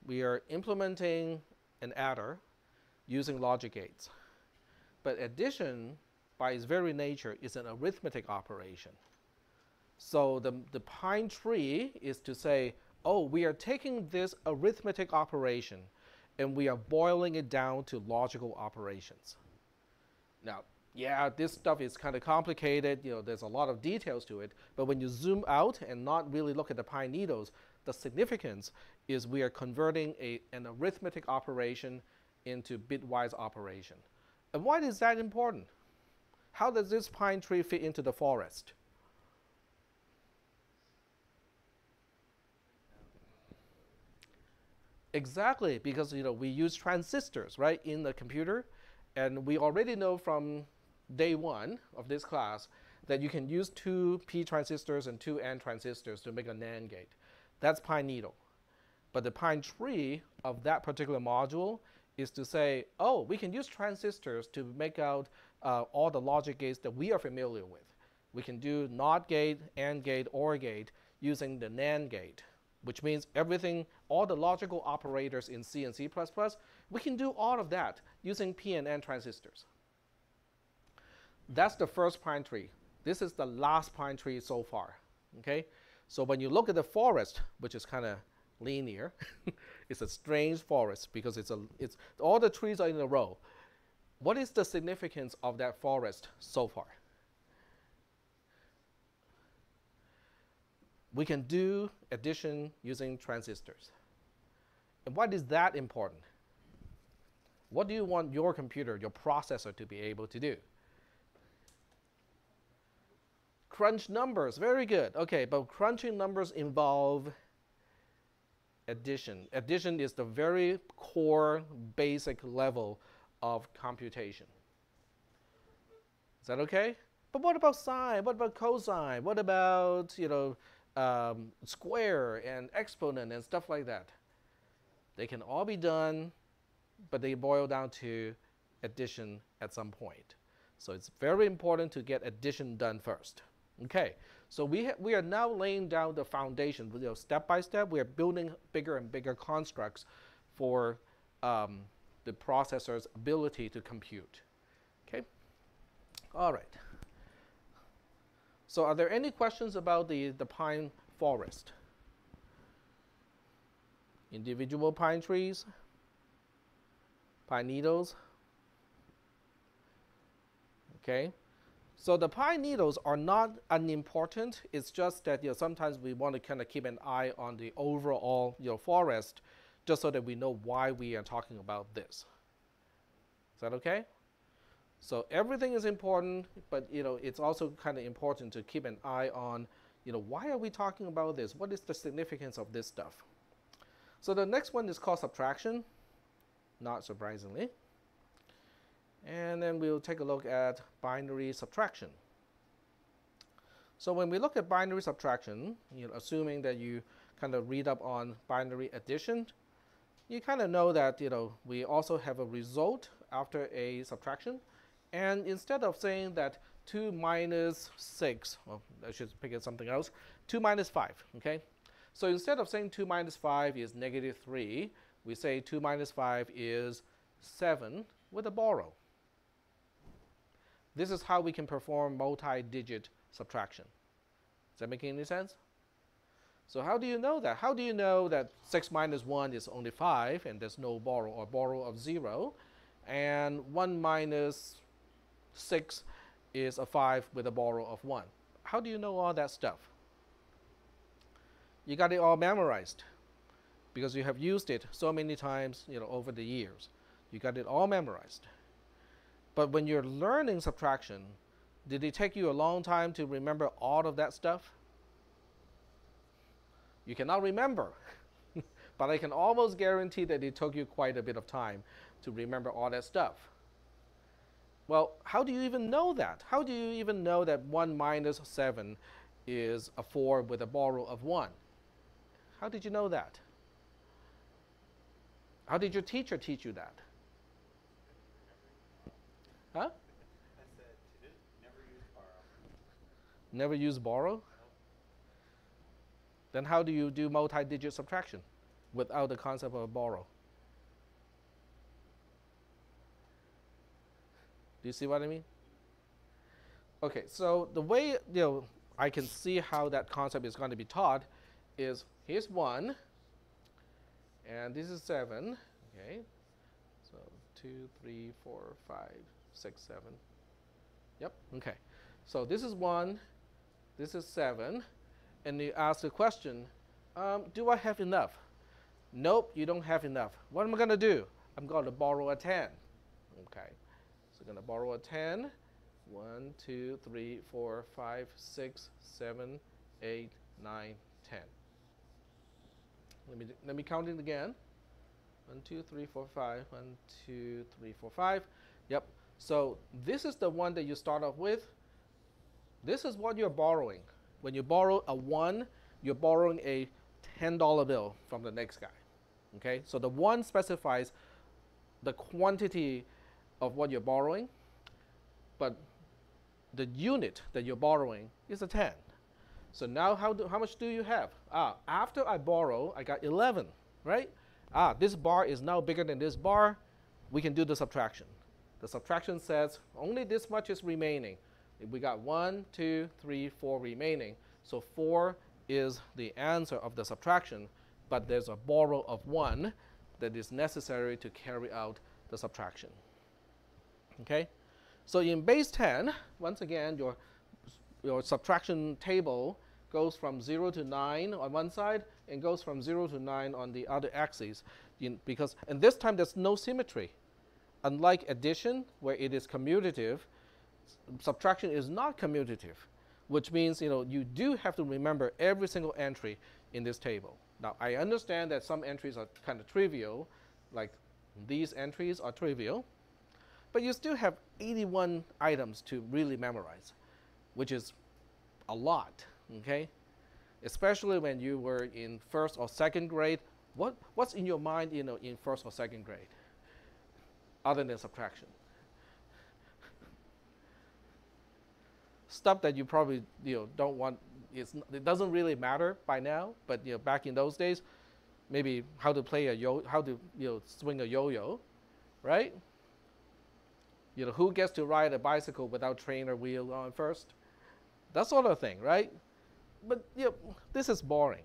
We are implementing an adder using logic gates. But addition, by its very nature, is an arithmetic operation. So the pine tree is to say, oh, we are taking this arithmetic operation and we are boiling it down to logical operations. Now, yeah, this stuff is kind of complicated. There's a lot of details to it. But when you zoom out and not really look at the pine needles, the significance is we are converting an arithmetic operation into bitwise operation. And why is that important? How does this pine tree fit into the forest? Exactly, because we use transistors, right, in the computer, and we already know from day 1 of this class that you can use 2 p transistors and 2 n transistors to make a NAND gate. That's pine needle. But the pine tree of that particular module is to say, oh, we can use transistors to make out all the logic gates that we are familiar with. We can do NOT gate, AND gate, OR gate using the NAND gate, which means everything, all the logical operators in C and C++, we can do all of that using P and N transistors. That's the first pine tree. This is the last pine tree so far. Okay, so when you look at the forest, which is kind of linear, it's a strange forest because it's all the trees are in a row. What is the significance of that forest so far? We can do addition using transistors. And why is that important? What do you want your computer, your processor, to be able to do? Crunch numbers, very good. Okay, but crunching numbers involve addition. Addition is the very core, basic level of computation. Is that okay? But what about sine? What about cosine? What about, square and exponent and stuff like that? They can all be done, but they boil down to addition at some point. So it's very important to get addition done first. Okay, so we are now laying down the foundation. Step by step, we are building bigger and bigger constructs for the processor's ability to compute. Okay? All right. So are there any questions about the pine forest? Individual pine trees? Pine needles? Okay? So the pine needles are not unimportant. It's just that sometimes we want to kind of keep an eye on the overall forest, just so that we know why we are talking about this. Is that okay? So everything is important, but it's also kind of important to keep an eye on why are we talking about this? What is the significance of this stuff? So the next one is called subtraction, not surprisingly. And then we'll take a look at binary subtraction. So when we look at binary subtraction, assuming that you kind of read up on binary addition, you kind of know that we also have a result after a subtraction. And instead of saying that 2 minus 6, well, I should pick it something else, 2 minus 5, okay? So instead of saying 2 minus 5 is negative 3, we say 2 minus 5 is 7 with a borrow. This is how we can perform multi-digit subtraction. Is that making any sense? So how do you know that? How do you know that 6 minus 1 is only 5 and there's no borrow or borrow of 0? And 1 minus 6 is a 5 with a borrow of 1. How do you know all that stuff? You got it all memorized because you have used it so many times over the years. You got it all memorized. But when you're learning subtraction, did it take you a long time to remember all of that stuff? You cannot remember. But I can almost guarantee that it took you quite a bit of time to remember all that stuff. Well, how do you even know that? How do you even know that 1 minus 7 is a 4 with a borrow of 1? How did you know that? How did your teacher teach you that? Huh? I said never use borrow. Never use borrow? Nope. Then how do you do multi-digit subtraction without the concept of borrow? Do you see what I mean? Okay, so the way I can see how that concept is going to be taught is here's 1, and this is 7. Okay, so 2, 3, 4, 5, 6, 7. Yep. Okay, so this is 1, this is 7, and you ask the question, do I have enough? Nope, you don't have enough. What am I going to do? I'm going to borrow a 10. Okay. So I'm going to borrow a 10. 1, 2, 3, 4, 5, 6, 7, 8, 9, 10. Let me count it again. 1, 2, 3, 4, 5. 1, 2, 3, 4, 5. Yep. So this is the one that you start off with. This is what you're borrowing. When you borrow a 1, you're borrowing a $10 bill from the next guy. Okay. So the 1 specifies the quantity of what you're borrowing, but the unit that you're borrowing is a 10. So now how much do you have? After I borrow, I got 11, right? This bar is now bigger than this bar. We can do the subtraction. The subtraction says only this much is remaining. We got 1, 2, 3, 4 remaining. So 4 is the answer of the subtraction, but there's a borrow of 1 that is necessary to carry out the subtraction. Okay? So in base 10, once again, your subtraction table goes from 0 to 9 on one side and goes from 0 to 9 on the other axis. And this time there's no symmetry. Unlike addition, where it is commutative, subtraction is not commutative, which means you do have to remember every single entry in this table. Now, I understand that some entries are kind of trivial, like these entries are trivial, but you still have 81 items to really memorize, which is a lot, okay? Especially when you were in 1st or 2nd grade. What's in your mind, in 1st or 2nd grade, other than subtraction? Stuff that you probably don't want. It doesn't really matter by now, but back in those days, maybe how to play how to swing a yo-yo, right? Who gets to ride a bicycle without train or wheel on first? That sort of thing, right? But this is boring.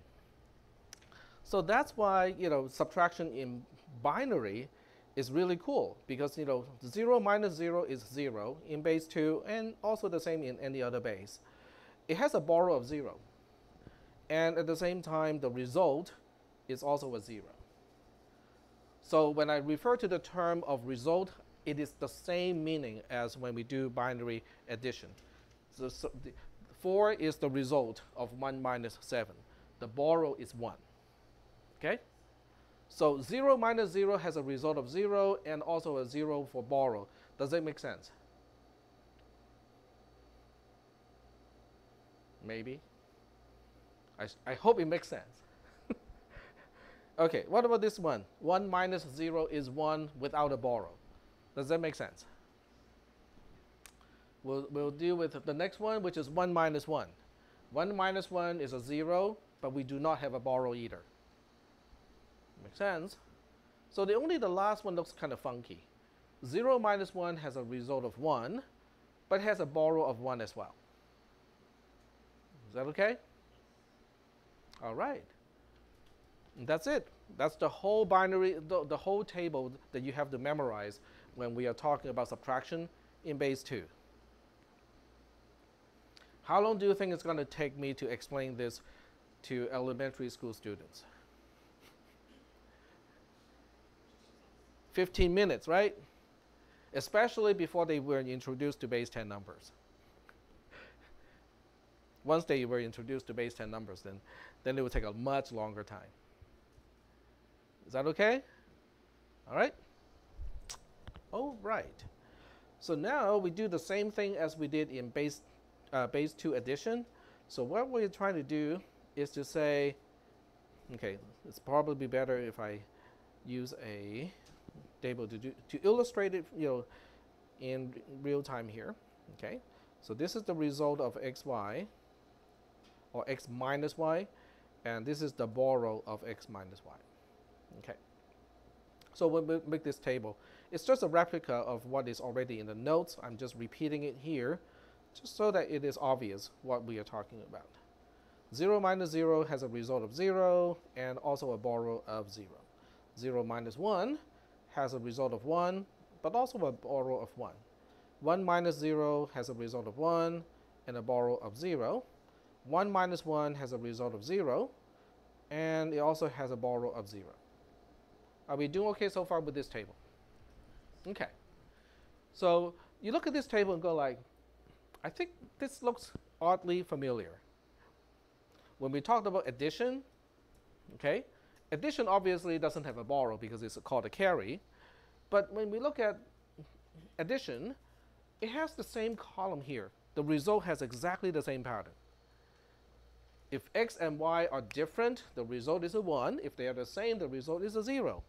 So that's why subtraction in binary is really cool, because 0 minus 0 is 0 in base 2, and also the same in any other base. It has a borrow of 0, and at the same time the result is also a 0. So when I refer to the term of result, it is the same meaning as when we do binary addition. So 4 is the result of 1 minus 7. The borrow is 1. Okay? So 0 minus 0 has a result of 0 and also a 0 for borrow. Does that make sense? Maybe. I hope it makes sense. Okay, what about this one? 1 minus 0 is 1 without a borrow. Does that make sense? We'll deal with the next one, which is 1 minus 1. 1 minus 1 is a 0, but we do not have a borrow either. Makes sense? So only the last one looks kind of funky. 0 minus 1 has a result of 1, but has a borrow of 1 as well. Is that okay? All right. And that's it. That's the whole binary, the whole table that you have to memorize when we are talking about subtraction in base 2. How long do you think it's going to take me to explain this to elementary school students? 15 minutes, right? Especially before they were introduced to base 10 numbers. Once they were introduced to base 10 numbers, then it would take a much longer time. Is that okay? All right? All right. So now we do the same thing as we did in base 2 addition. So what we're trying to do is to say, okay, it's probably better if I use a table to illustrate it, in real time here. Okay, so this is the result of xy, or x minus y, and this is the borrow of x minus y. Okay, so when we make this table, it's just a replica of what is already in the notes. I'm just repeating it here, just so that it is obvious what we are talking about. 0 minus 0 has a result of 0 and also a borrow of 0. 0 minus 1 has a result of 1, but also a borrow of 1. 1 minus 0 has a result of 1 and a borrow of 0. 1 minus 1 has a result of 0, and it also has a borrow of 0. Are we doing okay so far with this table? Okay. So you look at this table and go like, I think this looks oddly familiar. When we talked about addition, okay, addition obviously doesn't have a borrow because it's called a carry. But when we look at addition, it has the same column here. The result has exactly the same pattern. If x and y are different, the result is a 1. If they are the same, the result is a 0.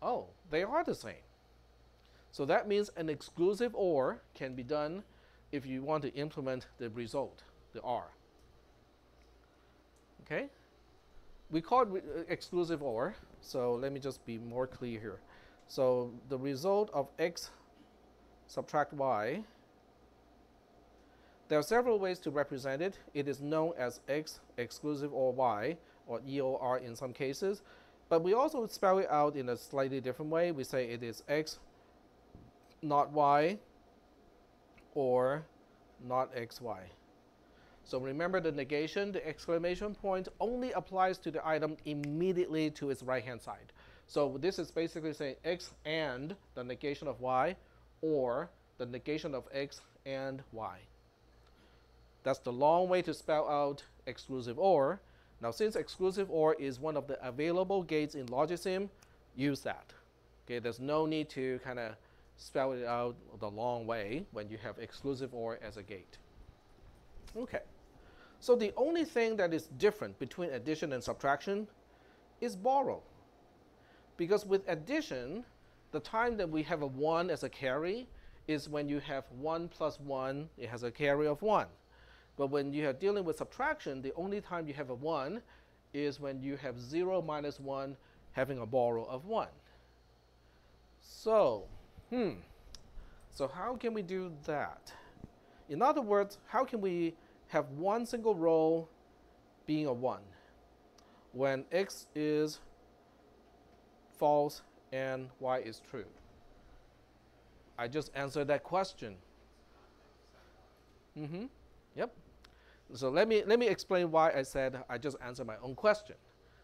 Oh, they are the same. So that means an exclusive OR can be done if you want to implement the result, the R. Okay? We call it exclusive OR, so let me just be more clear here. So the result of x subtract y, there are several ways to represent it. It is known as x exclusive OR y, or EOR in some cases. But we also spell it out in a slightly different way. We say it is x not y, or not xy. So remember the negation, the exclamation point only applies to the item immediately to its right-hand side. So this is basically saying x and the negation of y, or the negation of x and y. That's the long way to spell out exclusive OR. Now, since exclusive OR is one of the available gates in Logisim, use that. Okay, there's no need to kind of spell it out the long way when you have exclusive OR as a gate. Okay, so the only thing that is different between addition and subtraction is borrow. Because with addition, the time that we have a 1 as a carry is when you have 1 plus 1, it has a carry of 1. But when you are dealing with subtraction, the only time you have a 1 is when you have 0 minus 1 having a borrow of 1. So, so how can we do that? In other words, how can we have one single row being a 1 when x is false and y is true? I just answered that question. Yep. So let me explain why I said I just answered my own question.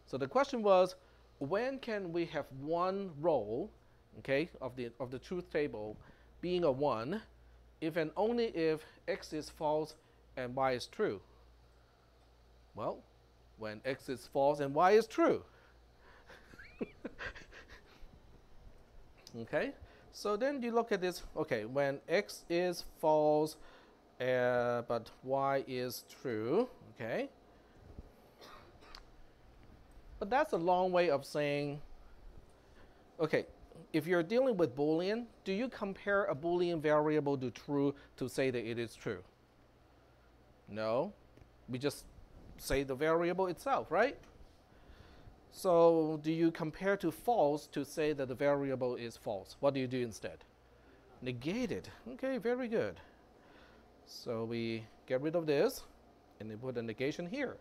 So the question was, when can we have one row, okay, of the truth table being a 1 if and only if x is false and y is true? Well, when x is false and y is true. Okay, so then you look at this, okay, when x is false but y is true, okay. But that's a long way of saying, okay, if you're dealing with Boolean, do you compare a Boolean variable to true to say that it is true? No, we just say the variable itself, right? So do you compare to false to say that the variable is false? What do you do instead? Negate it. Okay, very good. So we get rid of this and then put a negation here.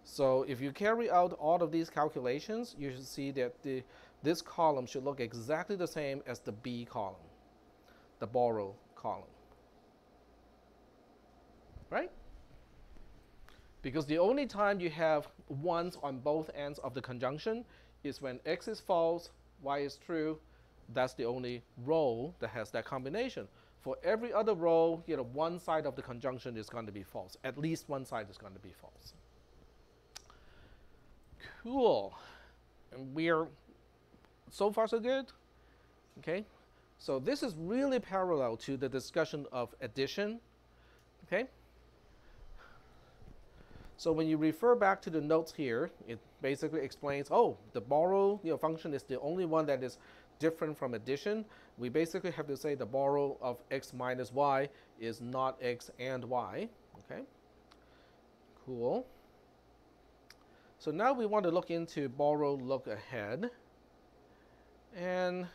So if you carry out all of these calculations, you should see that this column should look exactly the same as the B column, the borrow column. Right? Because the only time you have ones on both ends of the conjunction is when x is false, y is true. That's the only row that has that combination. For every other row, one side of the conjunction is going to be false. At least one side is going to be false. Cool. And we're so far so good. Okay. So this is really parallel to the discussion of addition. Okay. So when you refer back to the notes here, it basically explains, oh, the borrow function is the only one that is different from addition. We basically have to say the borrow of x minus y is not x and y. Okay. Cool. So now we want to look into borrow look ahead. And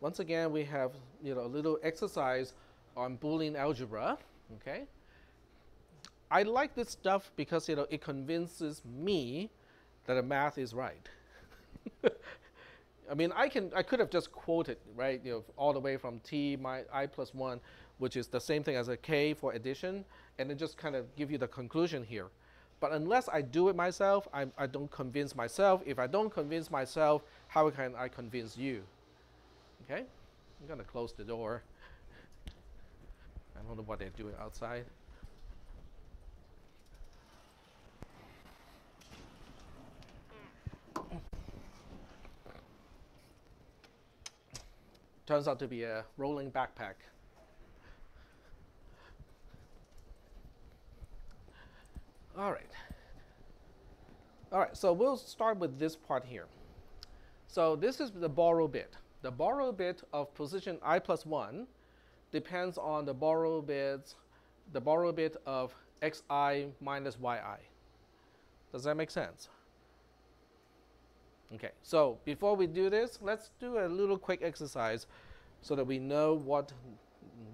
once again, we have a little exercise on Boolean algebra. Okay. I like this stuff because it convinces me that the math is right. I mean, I could have just quoted, right, all the way from t I plus 1, which is the same thing as a k for addition, and then just kind of give you the conclusion here. But unless I do it myself, I don't convince myself. If I don't convince myself, how can I convince you? Okay? I'm going to close the door. I don't know what they're doing outside. Turns out to be a rolling backpack. All right. All right, so we'll start with this part here. So this is the borrow bit. The borrow bit of position I plus 1 depends on the borrow bit of xi minus yi. Does that make sense? Okay, so before we do this, let's do a little quick exercise so that we know what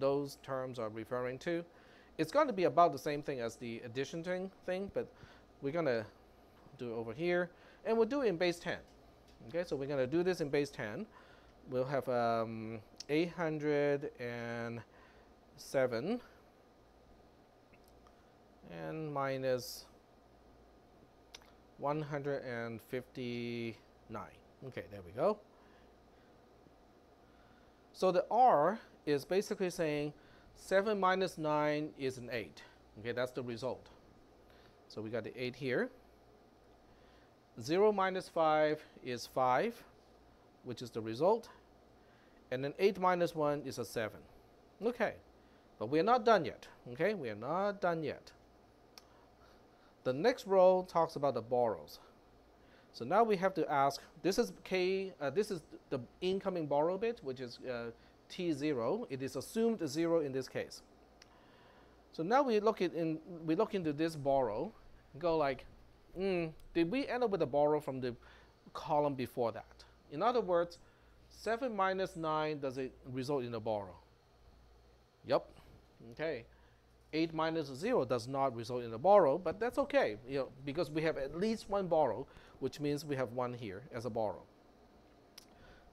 those terms are referring to. It's going to be about the same thing as the addition thing, but we're going to do it over here, and we'll do it in base 10. Okay, so we're going to do this in base 10. We'll have 807 and minus 159. Okay, there we go. So the R is basically saying 7 minus 9 is an 8. Okay, that's the result. So we got the 8 here. 0 minus 5 is 5, which is the result. And then 8 minus 1 is a 7. Okay, but we're not done yet. Okay, we are not done yet. The next row talks about the borrows. So now we have to ask, this is the incoming borrow bit, which is T0. It is assumed 0 in this case. So now we look into this borrow and go like, did we end up with a borrow from the column before that? In other words, 7 minus 9, does it result in a borrow? Yep. Okay. 8 minus 0 does not result in a borrow, but that's okay, because we have at least one borrow, which means we have 1 here as a borrow.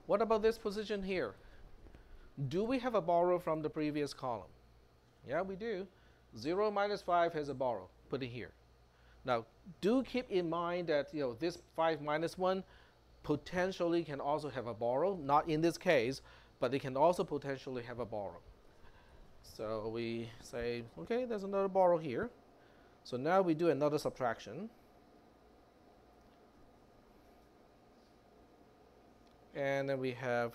What about this position here? Do we have a borrow from the previous column? Yeah, we do. 0 minus 5 has a borrow. Put it here. Now, do keep in mind that this 5 minus 1 potentially can also have a borrow. Not in this case, but it can also potentially have a borrow. So we say, okay, there's another borrow here. So now we do another subtraction. And then we have,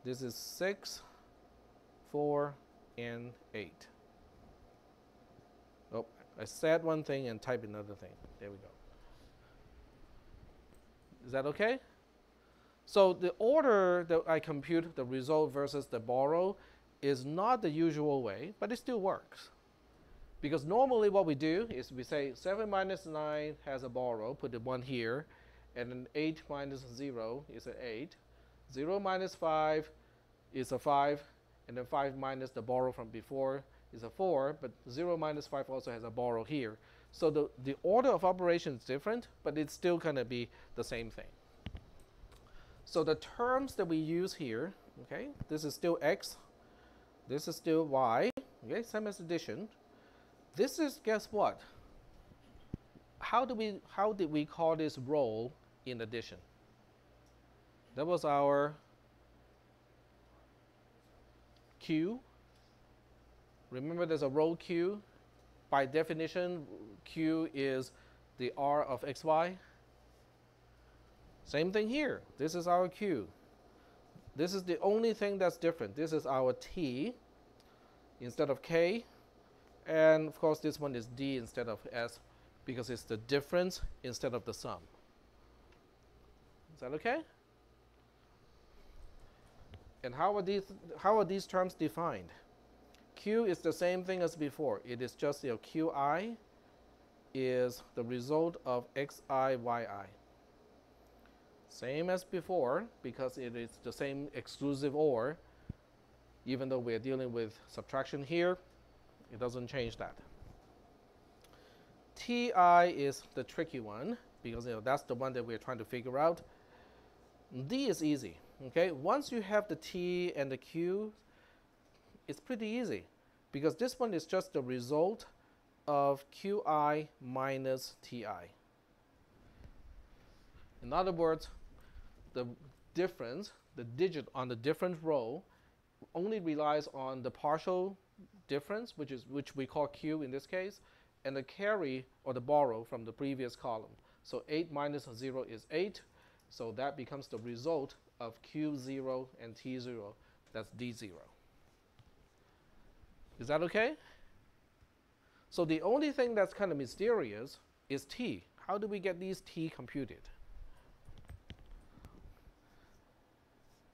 this is 6, 4, and 8. Oh, I said one thing and typed another thing. There we go. Is that okay? So the order that I compute the result versus the borrow is not the usual way, but it still works. Because normally what we do is we say 7 minus 9 has a borrow, put the 1 here, and then 8 minus 0 is an 8. 0 minus 5 is a 5, and then 5 minus the borrow from before is a 4, but 0 minus 5 also has a borrow here. So the order of operation is different, but it's still going to be the same thing. So the terms that we use here, okay, this is still x, this is still y, okay, same as addition. This is, guess what? How did we call this row in addition? That was our q. Remember there's a row q. By definition, q is the r of xy. Same thing here. This is our q. This is the only thing that's different. This is our t instead of k. And of course, this one is d instead of s because it's the difference instead of the sum. Is that okay? And how are these terms defined? Q is the same thing as before. It is just qi is the result of xi, yi. Same as before, because it is the same exclusive OR. Even though we're dealing with subtraction here, it doesn't change that. Ti is the tricky one, because that's the one that we're trying to figure out. D is easy. Okay, once you have the t and the q, it's pretty easy, because this one is just the result of qi minus ti. In other words, the difference, the digit on the different row, only relies on the partial difference, which we call q in this case, and the carry or the borrow from the previous column. So 8 minus 0 is 8, so that becomes the result of q0 and t0. That's d0. Is that okay? So the only thing that's kind of mysterious is t. How do we get these t computed?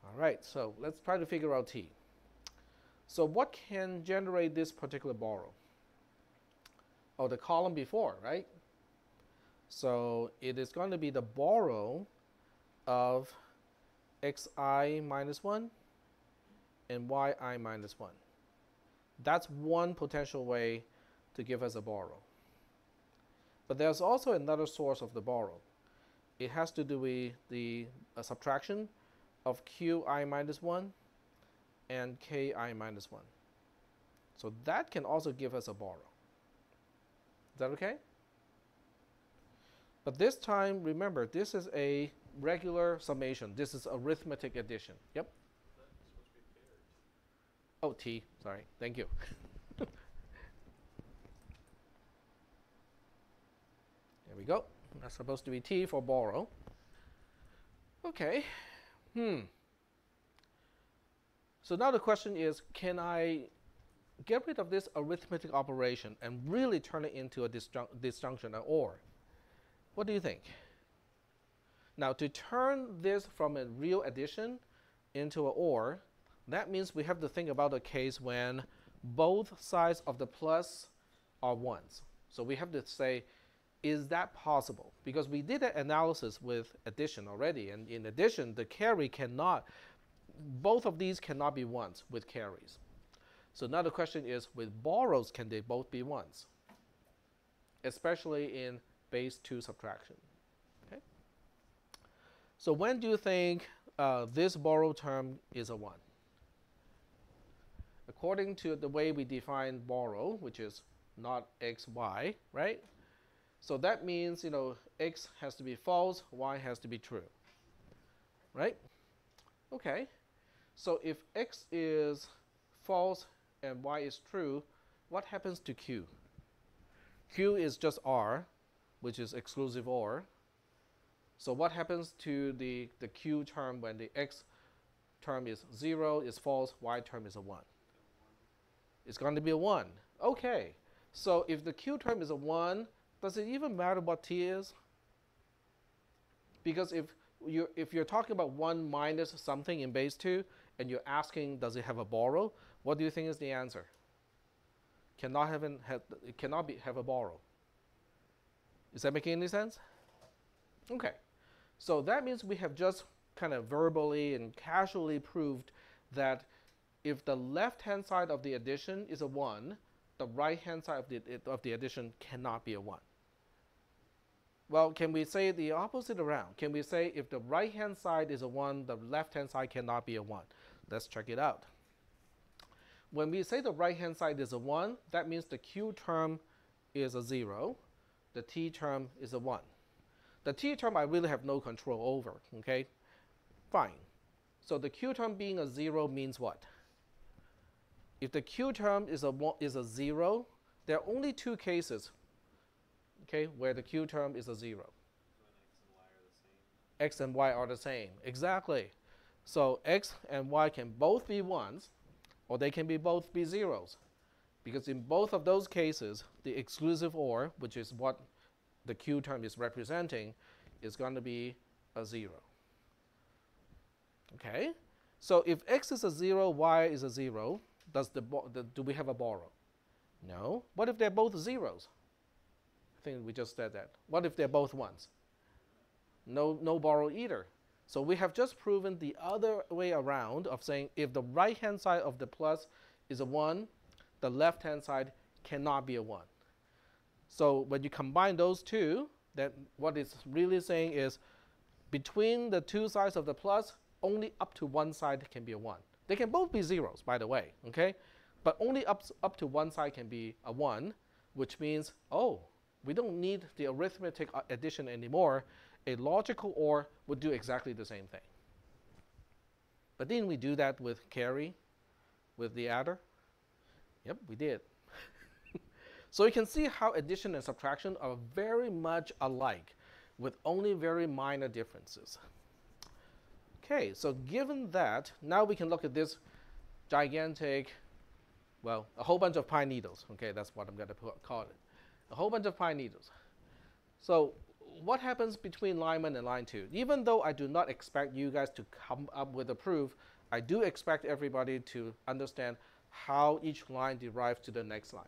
All right, so let's try to figure out t. So what can generate this particular borrow? Oh, the column before, right? So it is going to be the borrow of xi minus 1 and yi minus 1. That's one potential way to give us a borrow. But there's also another source of the borrow. It has to do with the subtraction of qi minus 1 and ki minus 1. So that can also give us a borrow. Is that okay? But this time, remember, this is a regular summation. This is arithmetic addition. Yep? That's supposed to be paired. Oh, t. Sorry. Thank you. There we go. That's supposed to be t for borrow. Okay. So now the question is, can I get rid of this arithmetic operation and really turn it into a disjunction, an OR? What do you think? Now, to turn this from a real addition into an OR, that means we have to think about a case when both sides of the plus are ones. So we have to say Is that possible? Because we did an analysis with addition already, and in addition, the carry cannot, both of these cannot be ones with carries. So now the question is, with borrows, can they both be ones? Especially in base 2 subtraction. Okay? So when do you think this borrow term is a 1? According to the way we define borrow, which is not x, y, right? So that means, x has to be false, y has to be true, right? Okay, so if x is false and y is true, what happens to q? Q is just r, which is exclusive OR. So what happens to the q term when the x term is 0, is false, y term is a 1? It's going to be a 1. Okay, so if the q term is a 1, does it even matter what t is? Because if you're talking about 1 minus something in base 2, and you're asking does it have a borrow, what do you think is the answer? It cannot have a borrow. Is that making any sense? Okay, so that means we have just kind of verbally and casually proved that if the left-hand side of the addition is a 1, the right-hand side of the addition cannot be a 1. Well, can we say the opposite around? Can we say if the right-hand side is a 1, the left-hand side cannot be a 1? Let's check it out. When we say the right-hand side is a 1, that means the q term is a 0, the t term is a 1. The t term I really have no control over, okay? Fine. So the q term being a 0 means what? If the q term is a 0, there are only 2 cases, okay, where the q term is a 0. X and y are the same. Exactly. So x and y can both be 1s, or they can both be 0s. Because in both of those cases, the exclusive OR, which is what the q term is representing, is going to be a 0. Okay? So if x is a 0, y is a 0, do we have a borrow? No. What if they're both 0s? I think we just said that. What if they're both 1s? No borrow either. So we have just proven the other way around of saying if the right-hand side of the plus is a 1, the left-hand side cannot be a 1. So when you combine those two, then what it's really saying is between the 2 sides of the plus, only up to one side can be a 1. They can both be 0s, by the way, okay? But only up to one side can be a 1, which means, oh, we don't need the arithmetic addition anymore. A logical OR would do exactly the same thing. But didn't we do that with carry, with the adder? Yep, we did. So you can see how addition and subtraction are very much alike, with only very minor differences. Okay, so given that, now we can look at this gigantic, well, a whole bunch of pine needles. Okay, that's what I'm going to call it. A whole bunch of pine needles. So what happens between line 1 and line 2? Even though I do not expect you guys to come up with a proof, I do expect everybody to understand how each line derives to the next line.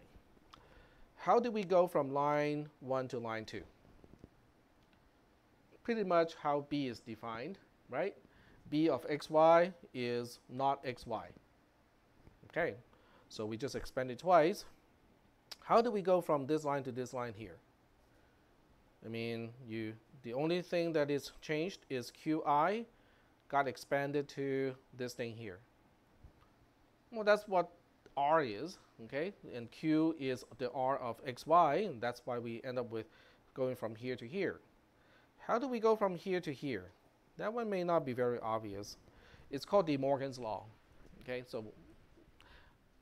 How do we go from line 1 to line 2? Pretty much how b is defined, right? b of xy is not xy. Okay, so we just expand it twice. How do we go from this line to this line here? I mean, the only thing that is changed is qi got expanded to this thing here. Well, that's what r is, okay? And q is the r of xy, and that's why we end up with going from here to here. How do we go from here to here? That one may not be very obvious. It's called De Morgan's law, okay? So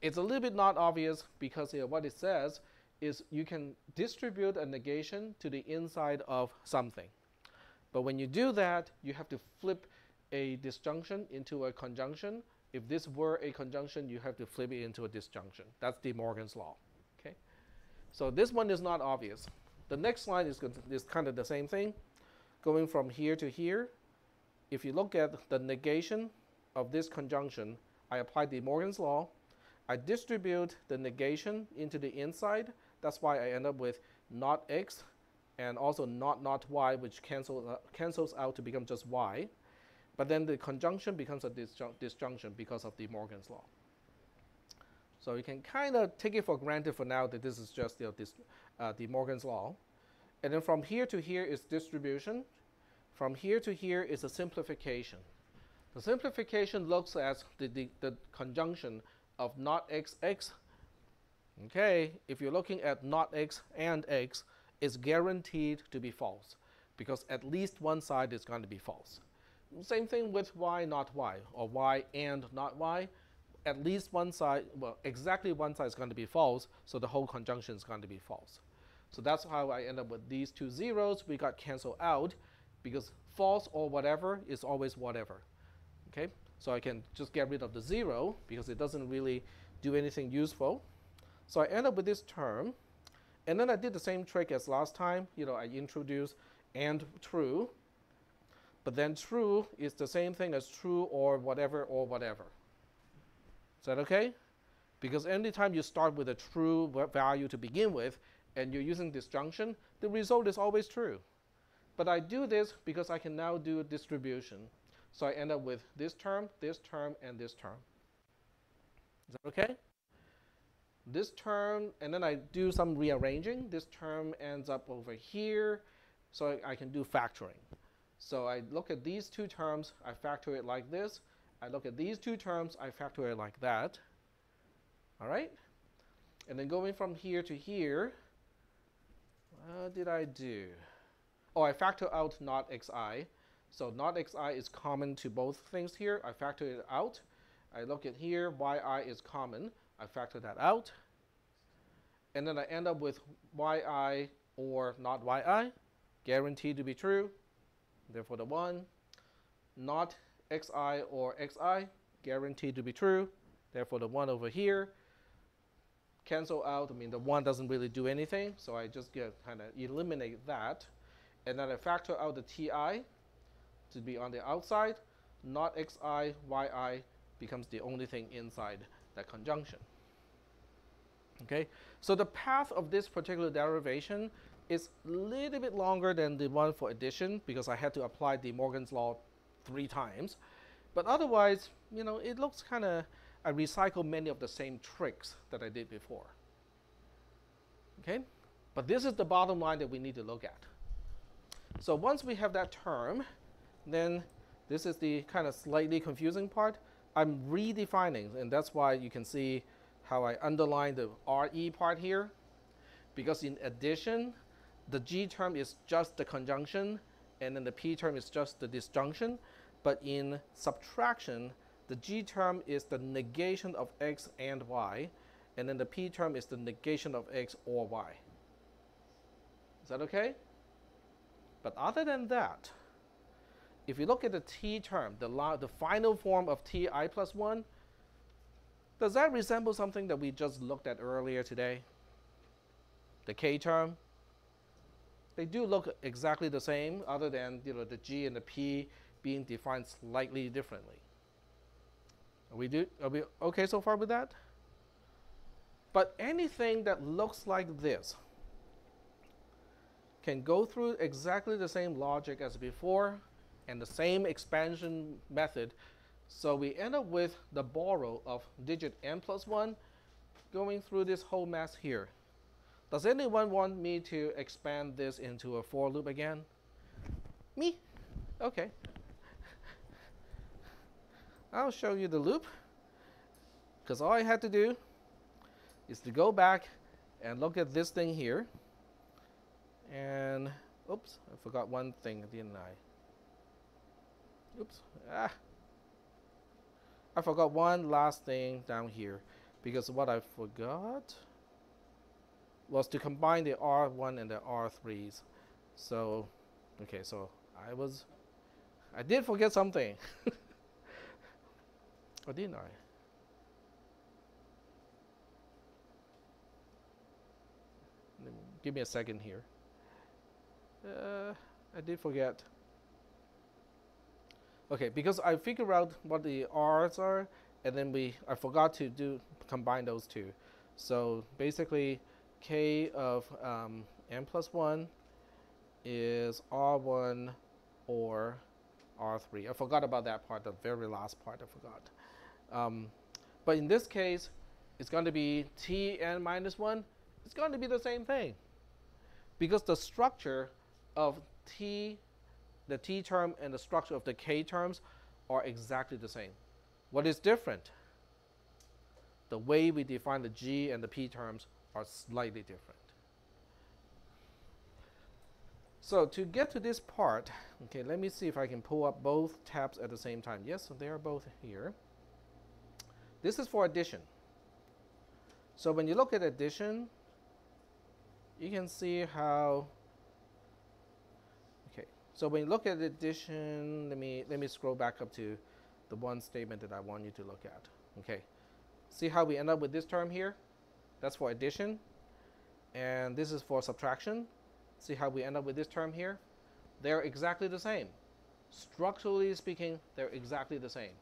it's a little bit not obvious because what it says is you can distribute a negation to the inside of something. But when you do that, you have to flip a disjunction into a conjunction. If this were a conjunction, you have to flip it into a disjunction. That's De Morgan's law. Okay? So this one is not obvious. The next line is kind of the same thing. Going from here to here, if you look at the negation of this conjunction, I apply De Morgan's law. I distribute the negation into the inside. That's why I end up with not x and also not y, which cancels out to become just y. But then the conjunction becomes a disjunction because of De Morgan's law. So you can kind of take it for granted for now that this is just De Morgan's law. And then from here to here is distribution. From here to here is a simplification. The simplification looks at the conjunction of not x, x. Okay, if you're looking at not x and x, it's guaranteed to be false because at least one side is going to be false. Same thing with y not y, or y and not y. At least one side, well, exactly one side is going to be false, so the whole conjunction is going to be false. So that's how I end up with these two zeros. We got canceled out because false or whatever is always whatever. Okay, so I can just get rid of the zero because it doesn't really do anything useful. So I end up with this term, and then I did the same trick as last time. I introduced and true, but then true is the same thing as true or whatever or whatever. Is that okay? Because anytime you start with a true value to begin with, and you're using disjunction, the result is always true. But I do this because I can now do a distribution. So I end up with this term, and this term. Is that okay? This term, and then I do some rearranging. This term ends up over here, so I can do factoring. So I look at these two terms, I factor it like this. I look at these two terms, I factor it like that. All right? And then going from here to here, what did I do? Oh, I factor out not xi. So not xi is common to both things here. I factor it out. I look at here, yi is common. I factor that out. And then I end up with yi or not yi, guaranteed to be true. Therefore the 1. Not xi or xi, guaranteed to be true. Therefore the 1 over here. Cancel out, the 1 doesn't really do anything, so I just kind of eliminate that. And then I factor out the ti to be on the outside. Not xi, yi becomes the only thing inside that conjunction. Okay, so the path of this particular derivation is a little bit longer than the one for addition because I had to apply De Morgan's law 3 times. But otherwise, it looks kind of, I recycle many of the same tricks that I did before. Okay, but this is the bottom line that we need to look at. So once we have that term, then this is the kind of slightly confusing part. I'm redefining, and that's why you can see how I underline the RE part here. Because in addition, the G term is just the conjunction, and then the P term is just the disjunction. But in subtraction, the G term is the negation of x and y, and then the P term is the negation of x or y. Is that okay? But other than that, if you look at the T term, the final form of Ti plus 1, does that resemble something that we just looked at earlier today? The K term? They do look exactly the same, other than the G and the P being defined slightly differently. Are we okay so far with that? But anything that looks like this can go through exactly the same logic as before and the same expansion method. So we end up with the borrow of digit n plus 1 going through this whole mess here. Does anyone want me to expand this into a for loop again? Me? Okay. I'll show you the loop, because all I had to do is to go back and look at this thing here. And, oops, I forgot one thing, didn't I? Oops. I forgot one last thing down here, because what I forgot was to combine the R1 and the R3s. So, okay, so I did forget something. Or didn't I? Give me a second here. I did forget. Okay, because I figured out what the R's are, and then I forgot to combine those two. So basically, K of n plus 1 is R1 or R3. I forgot about that part, the very last part I forgot. But in this case, it's going to be Tn minus 1. It's going to be the same thing because the structure of T, the T term and the structure of the K terms are exactly the same. What is different? The way we define the G and the P terms are slightly different. So to get to this part, okay, let me see if I can pull up both tabs at the same time. Yes, so they are both here. This is for addition. So when you look at addition, you can see how, okay, so when you look at addition, let me scroll back up to the one statement that I want you to look at. Okay, see how we end up with this term here? That's for addition. And this is for subtraction. See how we end up with this term here? They're exactly the same. Structurally speaking, they're exactly the same.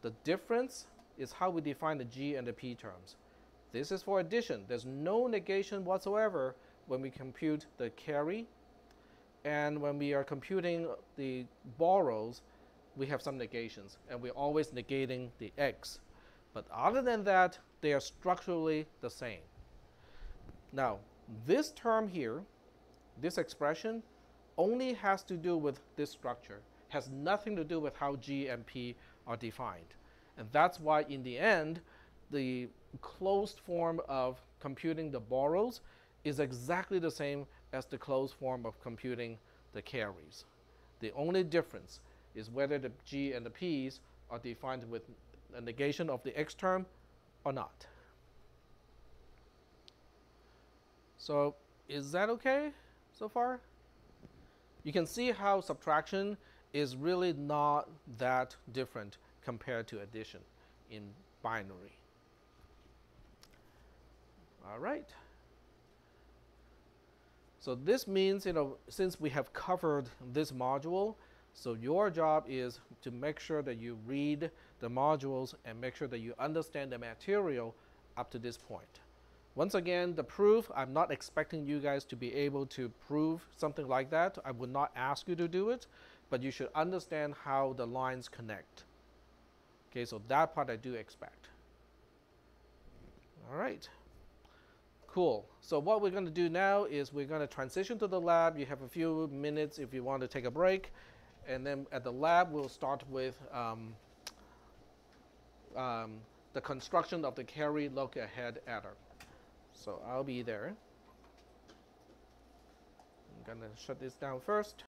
The difference is how we define the G and the P terms. This is for addition. There's no negation whatsoever when we compute the carry. And when we are computing the borrows, we have some negations. And we're always negating the x. But other than that, they are structurally the same. Now, this term here, this expression, only has to do with this structure. Has nothing to do with how G and P are defined. And that's why in the end, the closed form of computing the borrows is exactly the same as the closed form of computing the carries. The only difference is whether the G and the P's are defined with a negation of the x term or not. So is that okay so far? You can see how subtraction is really not that different compared to addition in binary. All right. So this means, since we have covered this module, so your job is to make sure that you read the modules and make sure that you understand the material up to this point. Once again, the proof, I'm not expecting you guys to be able to prove something like that. I would not ask you to do it, but you should understand how the lines connect. Okay, so that part I do expect. All right. Cool. So what we're going to do now is we're going to transition to the lab. You have a few minutes if you want to take a break. And then at the lab, we'll start with the construction of the carry look ahead adder. So I'll be there. I'm going to shut this down first.